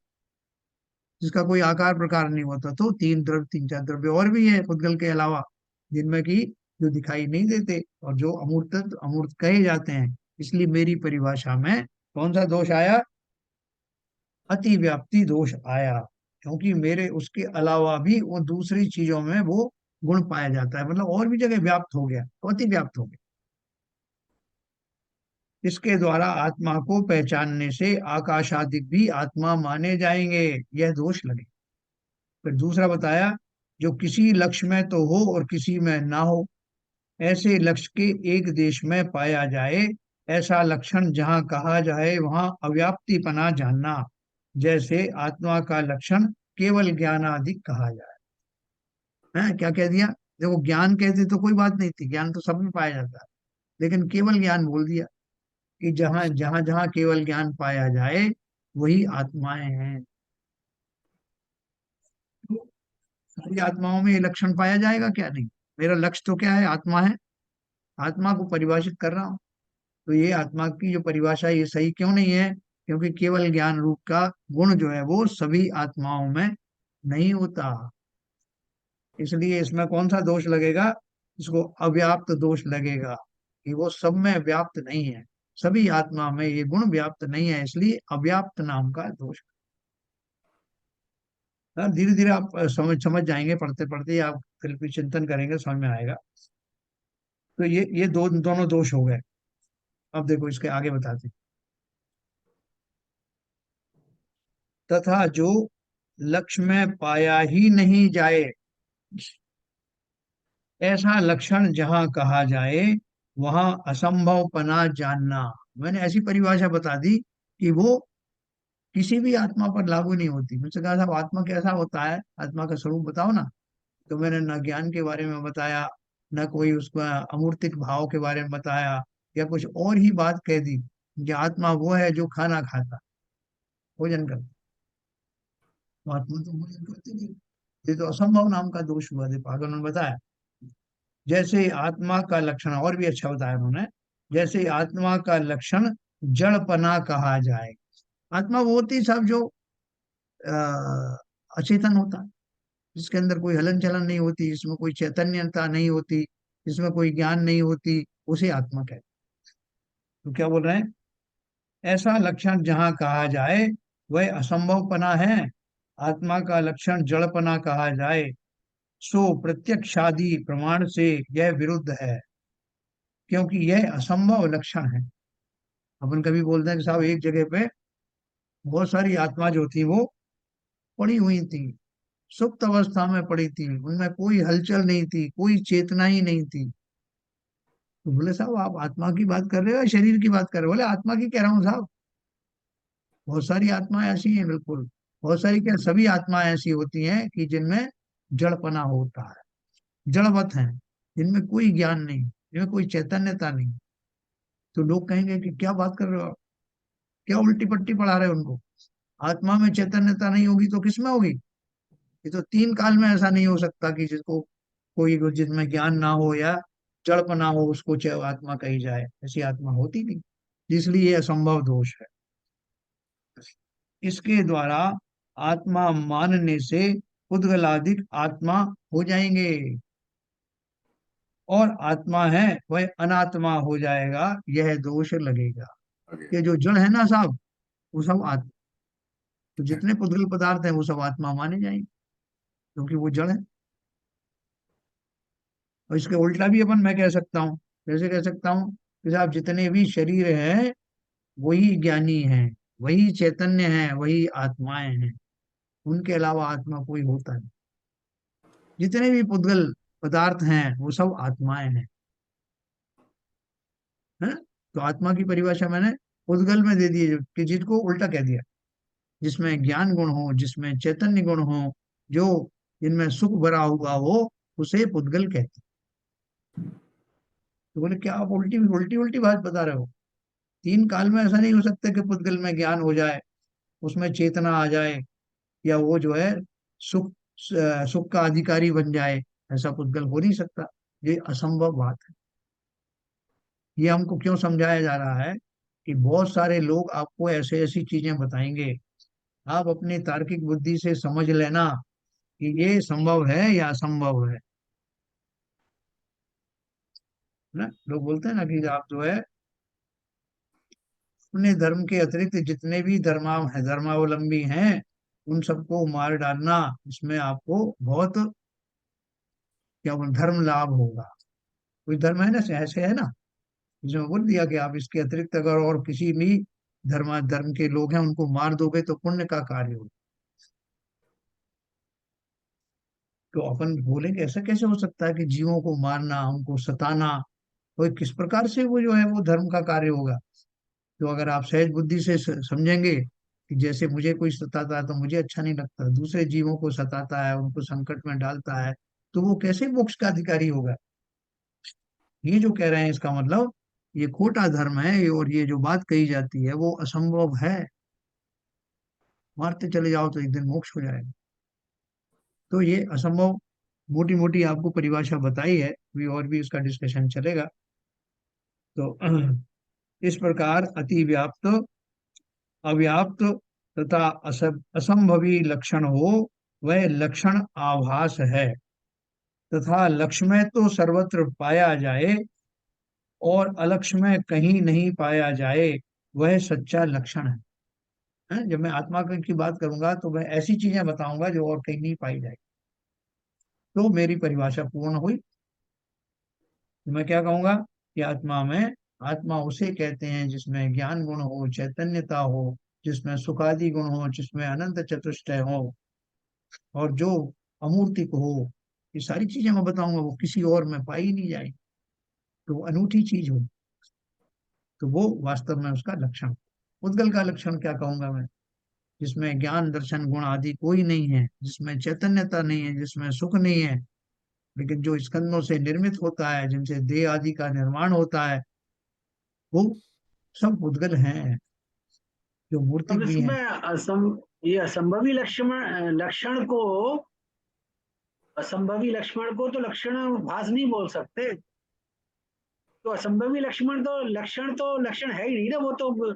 जिसका कोई आकार प्रकार नहीं होता। तो तीन चार द्रव्य और भी है उद्गल के अलावा, जिनमें की जो दिखाई नहीं देते और जो अमूर्त कहे जाते हैं। इसलिए मेरी परिभाषा में कौन सा दोष आया? अति व्याप्ति दोष आया, क्योंकि मेरे उसके अलावा भी वो दूसरी चीजों में वो गुण पाया जाता है, मतलब और भी जगह व्याप्त हो गया तो अति व्याप्त हो गया। इसके द्वारा आत्मा को पहचानने से आकाशादिक भी आत्मा माने जाएंगे, यह दोष लगे। फिर दूसरा बताया, जो किसी लक्ष्य में तो हो और किसी में ना हो, ऐसे लक्ष्य के एक देश में पाया जाए, ऐसा लक्षण जहाँ कहा जाए वहाँ अव्याप्तिपना जानना। जैसे आत्मा का लक्षण केवल ज्ञानादिक कहा जाए। है क्या कह दिया? देखो, ज्ञान कहते तो कोई बात नहीं थी, ज्ञान तो सब में पाया जाता है, लेकिन केवल ज्ञान बोल दिया कि जहाँ जहाँ जहाँ केवल ज्ञान पाया जाए वही आत्माएं हैं। तो सारी आत्माओं में ये लक्षण पाया जाएगा क्या? नहीं। मेरा लक्ष्य तो क्या है? आत्मा है, आत्मा को परिभाषित कर रहा हूँ। तो ये आत्मा की जो परिभाषा है ये सही क्यों नहीं है? क्योंकि केवल ज्ञान रूप का गुण जो है वो सभी आत्माओं में नहीं होता। इसलिए इसमें कौन सा दोष लगेगा? इसको अव्याप्त दोष लगेगा, कि वो सब में व्याप्त नहीं है, सभी आत्मा में ये गुण व्याप्त नहीं है, इसलिए अव्याप्त नाम का दोष। धीरे धीरे आप समझ जाएंगे, पढ़ते पढ़ते आप फिर भी चिंतन करेंगे, समझ में आएगा। तो ये दोनों दोष हो गए। अब देखो इसके आगे बताते हैं। तथा जो लक्ष्य में पाया ही नहीं जाए, ऐसा लक्षण जहां कहा जाए वहां असंभवपना जानना। मैंने ऐसी परिभाषा बता दी कि वो किसी भी आत्मा पर लागू नहीं होती। मुझसे कहा साहब आत्मा कैसा होता है, आत्मा का स्वरूप बताओ ना। तो मैंने न ज्ञान के बारे में बताया, न कोई उसका अमूर्तिक भाव के बारे में बताया, या कुछ और ही बात कह दी कि आत्मा वो है जो खाना खाता, भोजन करता। तो आत्मा तो भोजन करती नहीं। ये तो असंभव नाम का दोष हुआ, देखो आगे उन्होंने बताया। जैसे आत्मा का लक्षण, और भी अच्छा बताया उन्होंने, जैसे आत्मा का लक्षण जड़पना कहा जाए। आत्मा वो होती सब जो अचेतन होता है, जिसके अंदर कोई हलन चलन नहीं होती, जिसमें कोई चैतन्यता नहीं होती, जिसमें कोई ज्ञान नहीं होती, उसे आत्मा कहते हैं। तो क्या बोल रहे हैं? ऐसा लक्षण जहां कहा जाए वह असंभवपना है। आत्मा का लक्षण जड़पना कहा जाए, सो प्रत्यक्षादि प्रमाण से यह विरुद्ध है, क्योंकि यह असंभव लक्षण है। अपन कभी बोलते हैं कि साहब एक जगह पे बहुत सारी आत्मा जो थी वो पड़ी हुई थी, सुप्त अवस्था में पड़ी थी, उनमें कोई हलचल नहीं थी, कोई चेतना ही नहीं थी। तो बोले साहब आप आत्मा की बात कर रहे हो या शरीर की बात कर रहे हो? बोले आत्मा की कह रहा हूँ साहब। बहुत सारी आत्माएं ऐसी हैं, बिल्कुल बहुत सारी, क्या सभी आत्माएं ऐसी होती हैं कि जिनमें जड़पना होता है, जड़वत हैं, जिनमें कोई ज्ञान नहीं, जिनमें कोई चैतन्यता नहीं। तो लोग कहेंगे कि क्या बात कर रहे हो आप? क्या उल्टी पट्टी पढ़ा रहे हो उनको? आत्मा में चैतन्यता नहीं होगी तो किसमें होगी? ये तो तीन काल में ऐसा नहीं हो सकता कि जिसको कोई, जिसमें ज्ञान ना हो या जड़पना हो उसको आत्मा कही जाए। ऐसी आत्मा होती नहीं, इसलिए ये असंभव दोष है। इसके द्वारा आत्मा मानने से उद्गलादिक आत्मा हो जाएंगे, और आत्मा है वह अनात्मा हो जाएगा, यह दोष लगेगा। आगे ये जो जड़ है ना साहब, वो सब आत्मा, तो जितने पुद्गल पदार्थ हैं वो सब आत्मा माने जाएंगे, क्योंकि वो जड़ है। और इसके उल्टा भी अपन मैं कह सकता हूँ, कैसे कह सकता हूँ? कि साहब जितने भी शरीर हैं वही ज्ञानी हैं, वही चैतन्य हैं, वही आत्माएं हैं, उनके अलावा आत्मा कोई होता नहीं। जितने भी पुद्गल पदार्थ हैं वो सब आत्माएं हैं, है? तो आत्मा की परिभाषा मैंने पुद्गल में दे दी है, कि जिसको उल्टा कह दिया, जिसमें ज्ञान गुण हो, जिसमें चैतन्य गुण हो, जो जिनमें सुख भरा हुआ हो, उसे पुद्गल कहते हैं। तो बोले क्या आप उल्टी उल्टी उल्टी बात बता रहे हो? तीन काल में ऐसा नहीं हो सकता कि पुद्गल में ज्ञान हो जाए, उसमें चेतना आ जाए, या वो जो है सुख सुख का अधिकारी बन जाए। ऐसा पुद्गल हो नहीं सकता, ये असंभव बात है। ये हमको क्यों समझाया जा रहा है? कि बहुत सारे लोग आपको ऐसे ऐसी चीजें बताएंगे, आप अपनी तार्किक बुद्धि से समझ लेना कि ये संभव है या असंभव है ना। लोग बोलते हैं ना कि आप जो है अपने धर्म के अतिरिक्त जितने भी धर्मावलंबी हैं उन सबको मार डालना, इसमें आपको बहुत क्या बोल धर्म लाभ होगा। कोई धर्म है ना, ऐसे है ना, जिसमें बोल दिया कि आप इसके अतिरिक्त अगर और किसी भी धर्म के लोग हैं उनको मार दोगे तो पुण्य का कार्य होगा। तो अपन बोलेंगे ऐसा कैसे हो सकता है कि जीवों को मारना, उनको सताना, कोई किस प्रकार से वो जो है वो धर्म का कार्य होगा। तो अगर आप सहज बुद्धि से समझेंगे कि जैसे मुझे कोई सताता है तो मुझे अच्छा नहीं लगता, दूसरे जीवों को सताता है, उनको संकट में डालता है, तो वो कैसे मोक्ष का अधिकारी होगा। ये जो कह रहे हैं इसका मतलब ये खोटा धर्म है, और ये जो बात कही जाती है वो असंभव है। मारते चले जाओ तो एक दिन मोक्ष हो जाएगा। तो ये असंभव मोटी मोटी आपको परिभाषा बताई है, अभी और भी इसका डिस्कशन चलेगा। तो इस प्रकार अति व्याप्त, अव्याप्त तथा असंभवी लक्षण हो वह लक्षण आभास है, तथा लक्ष्य में तो सर्वत्र पाया जाए और अलक्ष्य में कहीं नहीं पाया जाए वह सच्चा लक्षण है। जब मैं आत्मा की बात करूंगा तो मैं ऐसी चीजें बताऊंगा जो और कहीं नहीं पाई जाएगी। तो मेरी परिभाषा पूर्ण हुई। तो मैं क्या कहूंगा कि आत्मा उसे कहते हैं जिसमें ज्ञान गुण हो, चैतन्यता हो, जिसमें सुखादि गुण हो, जिसमें अनंत चतुष्टय हो, और जो अमूर्तिक हो। ये सारी चीजें मैं बताऊंगा वो किसी और में पाई नहीं जाएगी, तो वो अनूठी चीज हो, तो वो वास्तव में उसका लक्षण। उद्गल का लक्षण क्या कहूंगा मैं, जिसमें ज्ञान दर्शन गुण आदि कोई नहीं है, जिसमें चैतन्यता नहीं है, जिसमें सुख नहीं है, लेकिन जो स्कंदों से निर्मित होता है, जिनसे देह आदि का निर्माण होता है, वो सब उद्गल हैं, जो मूर्तिक अब भी हैं। इसमें ये असंभवी लक्षण को, असंभवी लक्ष्मण को तो लक्षण भास नहीं बोल सकते। तो असंभवी लक्षण तो लक्षण है ही नहीं ना, वो तो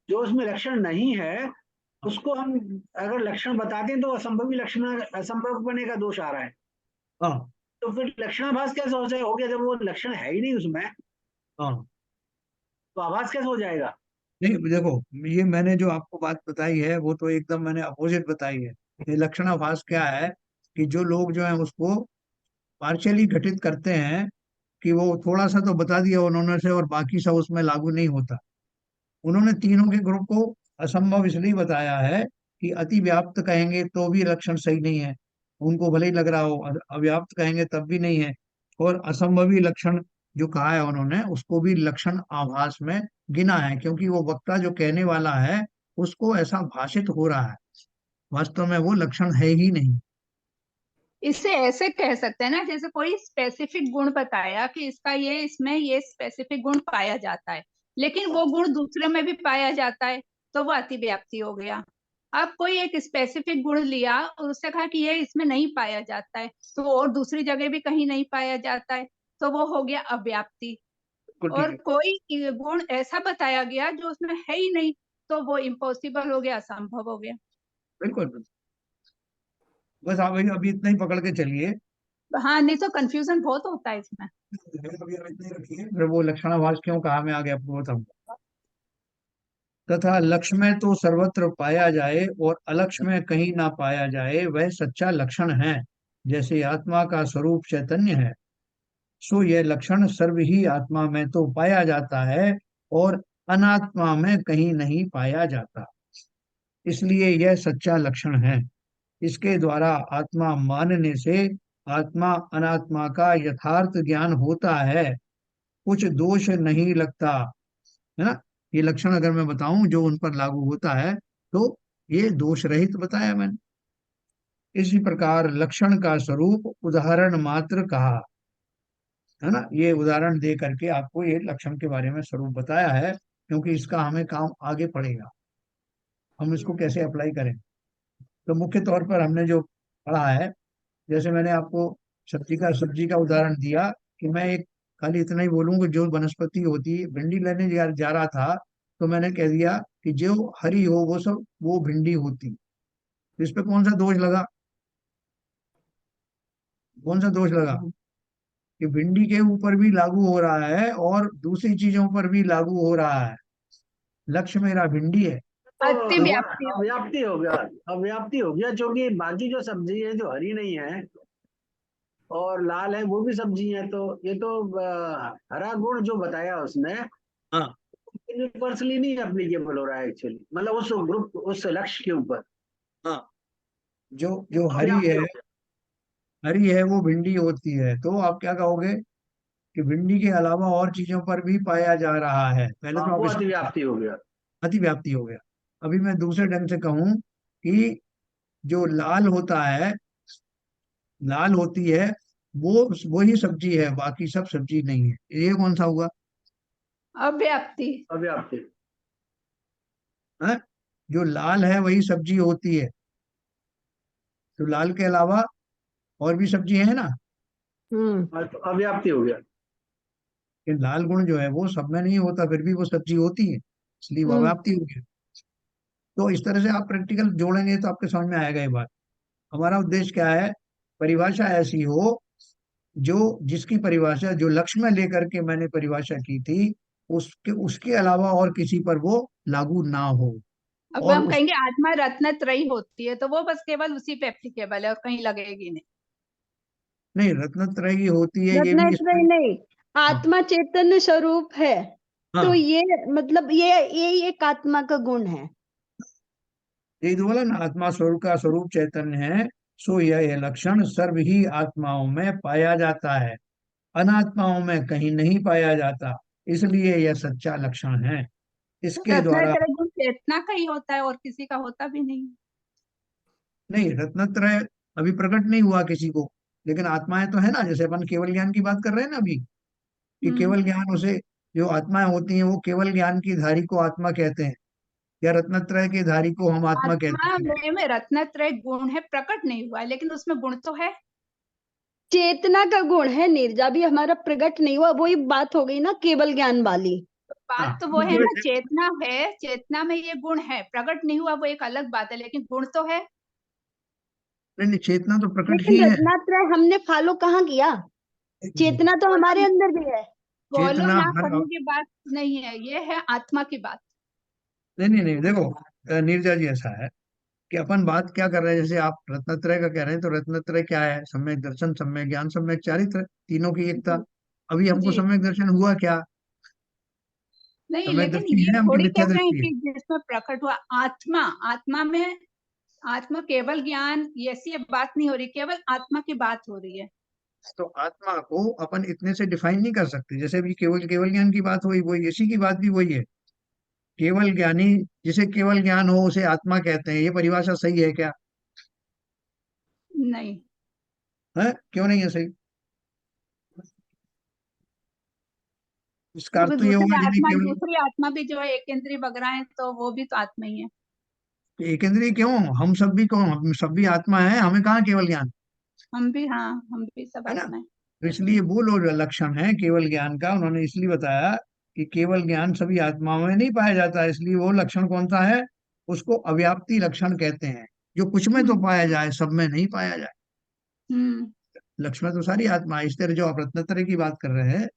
जो उसमें लक्षण नहीं है उसको हम अगर लक्षण बताते हैं तो असंभवी लक्षण, असंभव बने का दोष आ रहा है। हाँ तो फिर लक्षणाभास कैसे हो गया जब वो लक्षण है ही नहीं उसमें, हाँ। तो आभास कैसे हो जाएगा। नहीं देखो, ये मैंने जो आपको बात बताई है वो तो एकदम मैंने अपोजिट बताई है। ये लक्षणाभास क्या है कि जो लोग जो है उसको पार्शियली घटित करते हैं, कि वो थोड़ा सा तो बता दिया उन्होंने से और बाकी सब उसमें लागू नहीं होता। उन्होंने तीनों के ग्रुप को असंभव इसलिए बताया है कि अति व्याप्त कहेंगे तो भी लक्षण सही नहीं है, उनको भले ही लग रहा हो, अव्याप्त कहेंगे तब भी नहीं है, और असंभवी लक्षण जो कहा है उन्होंने उसको भी लक्षण आभास में गिना है, क्योंकि वो वक्ता जो कहने वाला है उसको ऐसा भाषित हो रहा है, वास्तव में वो लक्षण है ही नहीं। इसे ऐसे कह सकते हैं ना, जैसे कोई स्पेसिफिक गुण बताया कि इसका ये, इसमें ये स्पेसिफिक गुण पाया जाता है, लेकिन वो गुण दूसरे में भी पाया जाता है, तो वो अतिव्याप्ति हो गया। अब कोई एक स्पेसिफिक गुण लिया और उससे कहा कि ये इसमें नहीं पाया जाता है, तो और दूसरी जगह भी कहीं नहीं पाया जाता है, तो वो हो गया अव्याप्ति। बिल्कुल ठीक और है। कोई गुण ऐसा बताया गया जो उसमें है ही नहीं, तो वो इम्पॉसिबल हो गया, असंभव हो गया। बिल्कुल बिल्कुल। बस आप अभी इतना ही पकड़ के चलिए। हाँ, नहीं तो कंफ्यूजन बहुत होता है इसमें। अभी आप इतना ही रखिए, फिर वो लक्षणाभास क्यों कहा मैं आगे आपको बताऊंगा। तथा लक्ष्य में तो सर्वत्र पाया जाए और अलक्ष्य में कहीं ना पाया जाए वह सच्चा लक्षण है। जैसे आत्मा का स्वरूप चैतन्य है, सो यह लक्षण सर्व ही आत्मा में तो पाया जाता है और अनात्मा में कहीं नहीं पाया जाता, इसलिए यह सच्चा लक्षण है। इसके द्वारा आत्मा मानने से आत्मा अनात्मा का यथार्थ ज्ञान होता है, कुछ दोष नहीं लगता, है ना। ये लक्षण अगर मैं बताऊं जो उन पर लागू होता है तो ये दोष रहित बताया मैंने। इसी प्रकार लक्षण का स्वरूप उदाहरण मात्र कहा, है ना। ये उदाहरण दे करके आपको ये लक्षण के बारे में स्वरूप बताया है, क्योंकि इसका हमें काम आगे पड़ेगा, हम इसको कैसे अप्लाई करें। तो मुख्य तौर पर हमने जो पढ़ा है, जैसे मैंने आपको सब्जी का उदाहरण दिया, कि मैं एक खाली इतना ही बोलूंगा, जो वनस्पति होती है, भिंडी लेने जा रहा था तो मैंने कह दिया कि जो हरी हो वो सब वो भिंडी होती। तो इस पे कौन सा दोष लगा, कौन सा दोष लगा। कि भिंडी के ऊपर भी लागू हो रहा है और दूसरी चीजों पर भी लागू हो रहा है। लक्ष्य मेरा भिंडी है। अति तो व्याप्ति हो अव्याप्ति हो गया, अव्याप्ति हो गया, क्योंकि बाकी जो सब्जी है जो हरी नहीं है और लाल है वो भी सब्जी है, तो ये तो हरा गुण जो बताया उसने हाँ, यूनिवर्सली नहीं एप्लीकेबल हो रहा है एक्चुअली, मतलब उस ग्रुप उस लक्ष्य के ऊपर। हाँ, जो जो हरी अव्याप्ति है, हो गया। हरी है वो भिंडी होती है, तो आप क्या कहोगे कि भिंडी के अलावा और चीजों पर भी पाया जा रहा है। पहले तो हाँ, वो आप अतिव्याप्ति हो गया। अतिव्याप्ति हो गया। अभी मैं दूसरे ढंग से कहूं कि जो लाल होता है, लाल होती है, वो ही सब्जी है, बाकी सब सब्जी नहीं है। ये कौन सा हुआ? अव्याप्ति। अव्याप्ति। है? जो लाल है वही सब्जी होती है, तो लाल के अलावा और भी सब्जी है ना। तो अव्याप्ति हो गया। कि लाल गुण जो है वो सब में नहीं होता, फिर भी वो सब्जी होती है, इसलिए वो अव्याप्ति हो गया। तो इस तरह से आप प्रैक्टिकल जोड़ेंगे तो आपके समझ में आएगा ये बात। हमारा उद्देश्य क्या है? परिभाषा ऐसी हो जो जिसकी परिभाषा जो लक्ष्य में लेकर के मैंने परिभाषा की थी, उसके उसके अलावा और किसी पर वो लागू ना हो। अब और हम उस कहेंगे आत्मा रत्नत्रयी होती है तो वो बस केवल उसी पे एप्लीकेबल है और कहीं लगेगी नहीं। नहीं, रत्नत्रय की होती है ये भी रत्नत्रय इसमें। नहीं, हाँ, आत्मा चैतन्य स्वरूप है, तो हाँ, ये मतलब ये एक आत्मा का गुण है। यही तो बोला ना, आत्मा स्वरूप का स्वरूप चैतन्य है, सो यह लक्षण सर्व ही आत्माओं में पाया जाता है, अनात्माओं में कहीं नहीं पाया जाता, इसलिए यह सच्चा लक्षण है। तो इसके द्वारा रत्नत्रय गुण चेतना का ही होता है और किसी का होता भी नहीं। नहीं, रत्नत्रय अभी प्रकट नहीं हुआ किसी को, लेकिन आत्माएं तो है ना। जैसे अपन केवल ज्ञान की बात कर रहे हैं ना अभी, कि हम्म। केवल ज्ञान उसे, जो आत्माएं होती हैं वो केवल ज्ञान की धारी को आत्मा कहते हैं, या रत्नत्रय की धारी को हम आत्मा आत्मा कहते हैं। में रत्नत्रय गुण है, प्रकट नहीं हुआ है, लेकिन उसमें गुण तो है। चेतना का गुण है नीरजा, भी हमारा प्रकट नहीं हुआ, वही बात हो गई ना केवल ज्ञान वाली। हाँ, बात तो वो है ना, चेतना है, चेतना में ये गुण है, प्रकट नहीं हुआ वो एक अलग बात है, लेकिन गुण तो है। नहीं नहीं, चेतना तो प्रकट ही लेकिन है। रत्नात्रय हमने फॉलो कहाँ किया? चेतना तो हमारे अंदर भी है। फॉलो चेतना ना हर, करने की बात नहीं है, ये है आत्मा की बात। नहीं नहीं नहीं, देखो नीरजा जी, ऐसा है कि अपन बात क्या कर रहे हैं, जैसे आप रत्नत्रय का कह रहे हैं, तो रत्नत्रय क्या है? सम्यक दर्शन, सम्यक ज्ञान, सम्यक चारित्र, तीनों की एकता। जी अभी हमको जी। सम्यक दर्शन हुआ क्या? नहीं, सम्यक लेकिन दृष्टि ये है हमकी, थोड़ी मिथ्या कह रहे हैं दृष्टि है। कि जिसमें प्रकट हुआ आत्मा, आत्मा में आत्मा केवल ज्ञान, ऐसी अब बात नहीं हो रही, केवल आत्मा की बात हो रही है। तो आत्मा को अपन इतने से डिफाइन नहीं कर सकते। जैसे अभी केवल केवल ज्ञान की बात हुई, वही इसी की बात भी वही है। केवल ज्ञानी, जिसे केवल ज्ञान हो उसे आत्मा कहते हैं, ये परिभाषा सही है क्या? नहीं, है, क्यों नहीं है सही? इसका अर्थ क्योंकि तो ये हुआ जिन्हें केवल दूसरी आत्मा भी जो है एक इंद्रिय वगैरह है, तो वो भी तो आत्मा ही है। एक इंद्रिय क्यों, हम सब भी कौन, हम सब भी आत्मा है, हमें कहाँ केवल ज्ञान, हम भी, हाँ, हम भी सब है ना। आत्मा है। तो इसलिए वो लोग लक्षण है केवल ज्ञान का, उन्होंने इसलिए बताया कि केवल ज्ञान सभी आत्माओं में नहीं पाया जाता, इसलिए वो लक्षण कौन सा है? उसको अव्याप्ति लक्षण कहते हैं। जो कुछ में तो हम्म पाया जाए, सब में नहीं पाया जाए। हम्म लक्ष्य में तो सारी आत्मा है। इस तरह जो आप रत्नत्रय की बात कर रहे हैं,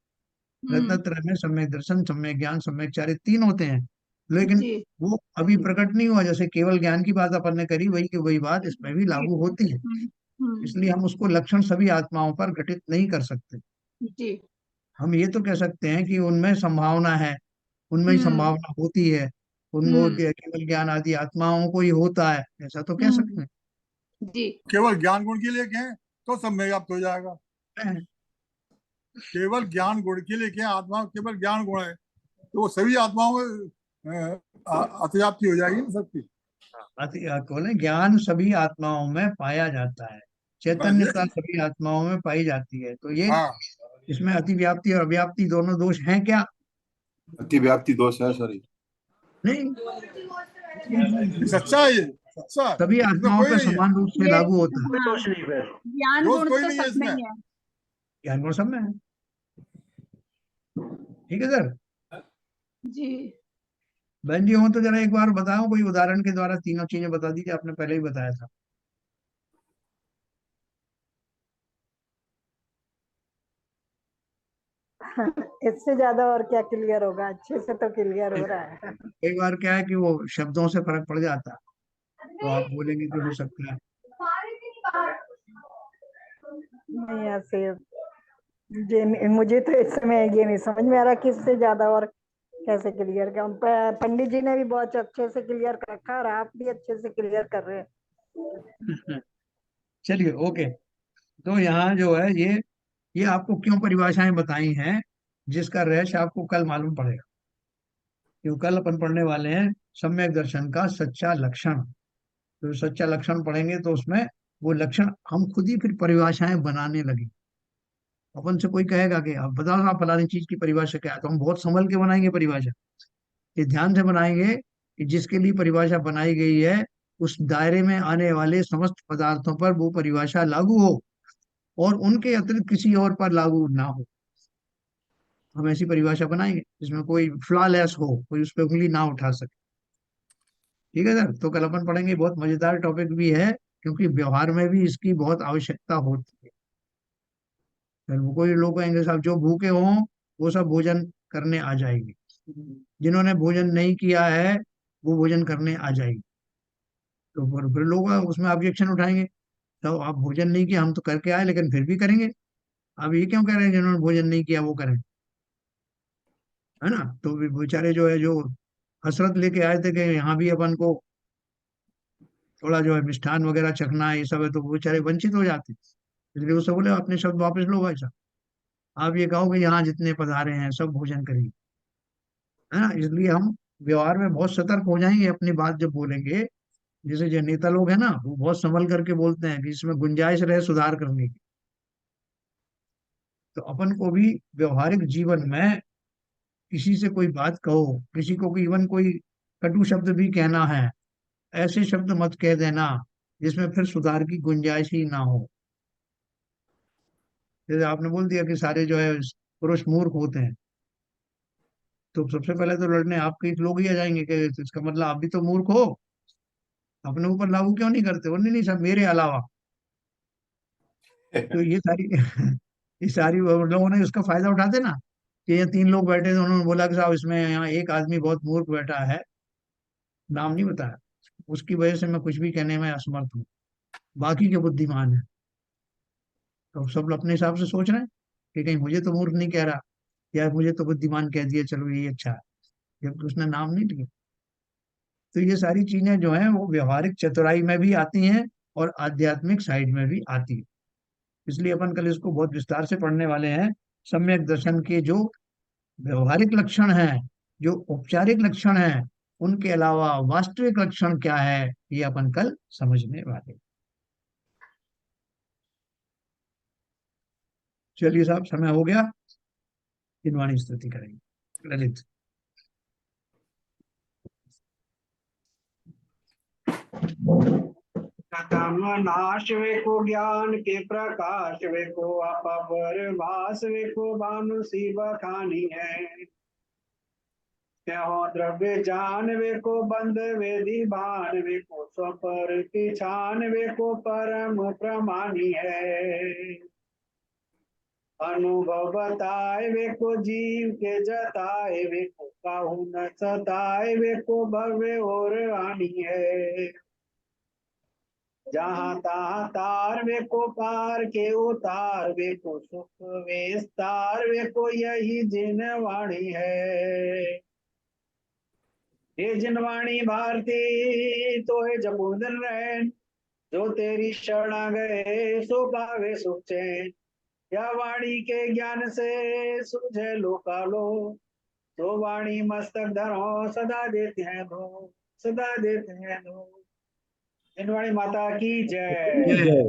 हम्म। रत्नत्रय में सम्यक दर्शन, सम्यक ज्ञान, सम्यक चारित्र तीन होते हैं, लेकिन जी। वो अभी प्रकट नहीं हुआ। जैसे केवल ज्ञान की बात अपन ने करी, वही की वही बात इसमें भी जी। लागू होती है। इसलिए हम उसको लक्षण सभी आत्माओं पर घटित नहीं कर सकते। जी। हम ये तो कह सकते हैं कि उनमें संभावना है, उनमें ही हम्म संभावना होती है, उनको हम्म केवल ज्ञान आदि आत्माओं को ही होता है, ऐसा तो कह सकते हम्म। जी। केवल ज्ञान गुण के लिए कहें तो सब में व्याप्त हो जाएगा। हैं। केवल ज्ञान गुण के लिए कहें, आत्मा केवल ज्ञान गुण है तो वो सभी आत्माओं में अतिव्याप्ति हो जाएगी ना सबकी। बोले ज्ञान सभी आत्माओं में पाया जाता है, बस ये, चैतन्यता सभी आत्माओं में पाई जाती है, तो ये हाँ, इसमें अतिव्याप्ति और अव्याप्ति दोनों दोष हैं क्या? अतिव्याप्ति दोष है सॉरी। नहीं, सच्चा है ये, सच्चा है, सभी इसमें आत्माओं कोई पर नहीं है, समान रूप से ये, लागू होता है। कोई हाँ, दोष नहीं फिर। ज्ञान दोष गुण कोई तो नहीं है सब में इसमें। ही है। ज्ञान गुण सब में है। ठीक है सर। जी। बहन जी हो तो जरा एक बार बताओ, कोई उदाहरण के द्वारा तीनों चीजें बता दीजिए, आपने पहले ही बताया था। इससे ज्यादा और क्या क्लियर होगा, अच्छे से तो क्लियर हो रहा है। कई बार क्या है कि वो शब्दों से फर्क पड़ जाता है, तो आप बोलेंगे तो हो सकता है। नहीं ऐसे मुझे तो इस समय ये नहीं समझ में आ रहा कि इससे ज्यादा और कैसे क्लियर कर। पंडित जी ने भी बहुत अच्छे से क्लियर कर रखा और आप भी अच्छे से क्लियर कर रहे हैं। चलिए ओके। तो यहाँ जो है ये आपको क्यों परिभाषाएं बताई हैं, जिसका रहस्य आपको कल मालूम पड़ेगा। क्यों कल अपन पढ़ने वाले हैं सम्यक दर्शन का सच्चा लक्षण। तो सच्चा लक्षण पढ़ेंगे तो उसमें वो लक्षण हम खुद ही फिर परिभाषाएं बनाने लगे। अपन से कोई कहेगा कि आप बताओ ना फलानी चीज की परिभाषा क्या है, तो हम बहुत संभल के बनाएंगे परिभाषा। ये ध्यान से बनाएंगे कि जिसके लिए परिभाषा बनाई गई है उस दायरे में आने वाले समस्त पदार्थों पर वो परिभाषा लागू हो और उनके अतिरिक्त किसी और पर लागू ना हो। हम ऐसी परिभाषा बनाएंगे जिसमें कोई फ्लॉलेस हो, कोई उस पर उंगली ना उठा सके। ठीक है सर। तो कल अपन पढ़ेंगे, बहुत मजेदार टॉपिक भी है क्योंकि व्यवहार में भी इसकी बहुत आवश्यकता होती है। फिर वो कोई लोग कहेंगे साहब जो भूखे हों वो सब भोजन करने आ जाएंगे, जिन्होंने भोजन नहीं किया है वो भोजन करने आ जाएंगे। तो फिर लोग उसमें ऑब्जेक्शन उठाएंगे, तो आप भोजन नहीं किया, हम तो करके आए लेकिन फिर भी करेंगे। अब ये क्यों कह रहे हैं जिन्होंने भोजन नहीं किया वो करें, है ना। तो बेचारे जो है जो हसरत लेके आए थे कि यहाँ भी अपन को थोड़ा जो है मिष्ठान वगैरह चखना है, ये सब है, तो वो बेचारे वंचित हो जाते। इसलिए उससे बोले अपने शब्द वापस लो भाई साहब, आप ये कहो कि यहाँ जितने पधारे हैं सब भोजन करेंगे, है ना। इसलिए हम व्यवहार में बहुत सतर्क हो जाएंगे अपनी बात जब बोलेंगे। जैसे जो नेता लोग हैं ना वो बहुत संभल करके बोलते हैं कि इसमें गुंजाइश रहे सुधार करने की। तो अपन को भी व्यवहारिक जीवन में किसी से कोई बात कहो, किसी को इवन कोई कटु शब्द भी कहना है, ऐसे शब्द मत कह देना जिसमें फिर सुधार की गुंजाइश ही ना हो। जैसे आपने बोल दिया कि सारे जो है पुरुष मूर्ख होते हैं, तो सबसे पहले तो लड़ने आपके लोग ही आ जाएंगे कि इसका मतलब आप भी तो मूर्ख हो, अपने ऊपर लागू क्यों नहीं करते हो। नहीं नहीं सब मेरे अलावा। तो ये सारी ये सारी लोगों ने उसका फायदा उठाते ना कि ये तीन लोग बैठे थे, उन्होंने बोला कि साहब इसमें यहाँ एक आदमी बहुत मूर्ख बैठा है, नाम नहीं बताया, उसकी वजह से मैं कुछ भी कहने में असमर्थ हूँ, बाकी के बुद्धिमान है। तो सब लोग अपने हिसाब से सोच रहे हैं कि कहीं मुझे तो मूर्ख नहीं कह रहा, या मुझे तो बुद्धिमान कह दिया, चलो यही अच्छा है, जबकि उसने नाम नहीं लिया। तो ये सारी चीजें जो हैं वो व्यवहारिक चतुराई में भी आती हैं और आध्यात्मिक साइड में भी आती है। इसलिए अपन कल इसको बहुत विस्तार से पढ़ने वाले हैं। सम्यक दर्शन के जो व्यवहारिक लक्षण हैं, जो औपचारिक लक्षण हैं, उनके अलावा वास्तविक लक्षण क्या है ये अपन कल समझने वाले हैं। चलिए साहब समय हो गया, दिनवाणी स्तुति करेंगे। ललित। कथम नाश वे को ज्ञान के प्रकाश वे को अपर वास वे को भानु सी बखानी है। त्यों द्रव्य जान वे को बंद वेदी भान वे को स्वपर की छान वे को परम प्रमाणी है। अनुभव बताए वे को जीव के जताए वे को काहू न सताए वे को भव्य और आनी है। जहाँ तहाँ तार वे को पार के उतार वे को सुख विस्तार वे को यही जिनवाणी है। ये जिनवाणी भारती तो है जबूदन रैन, जो तेरी शरणा गए सो पावे सुख चैन। या वाणी के ज्ञान से सुझे लोकालो, तो वाणी मस्तक धरो सदा देते हैं दो, सदा देते हैं दो। जिनवाणी माता की जय। जय।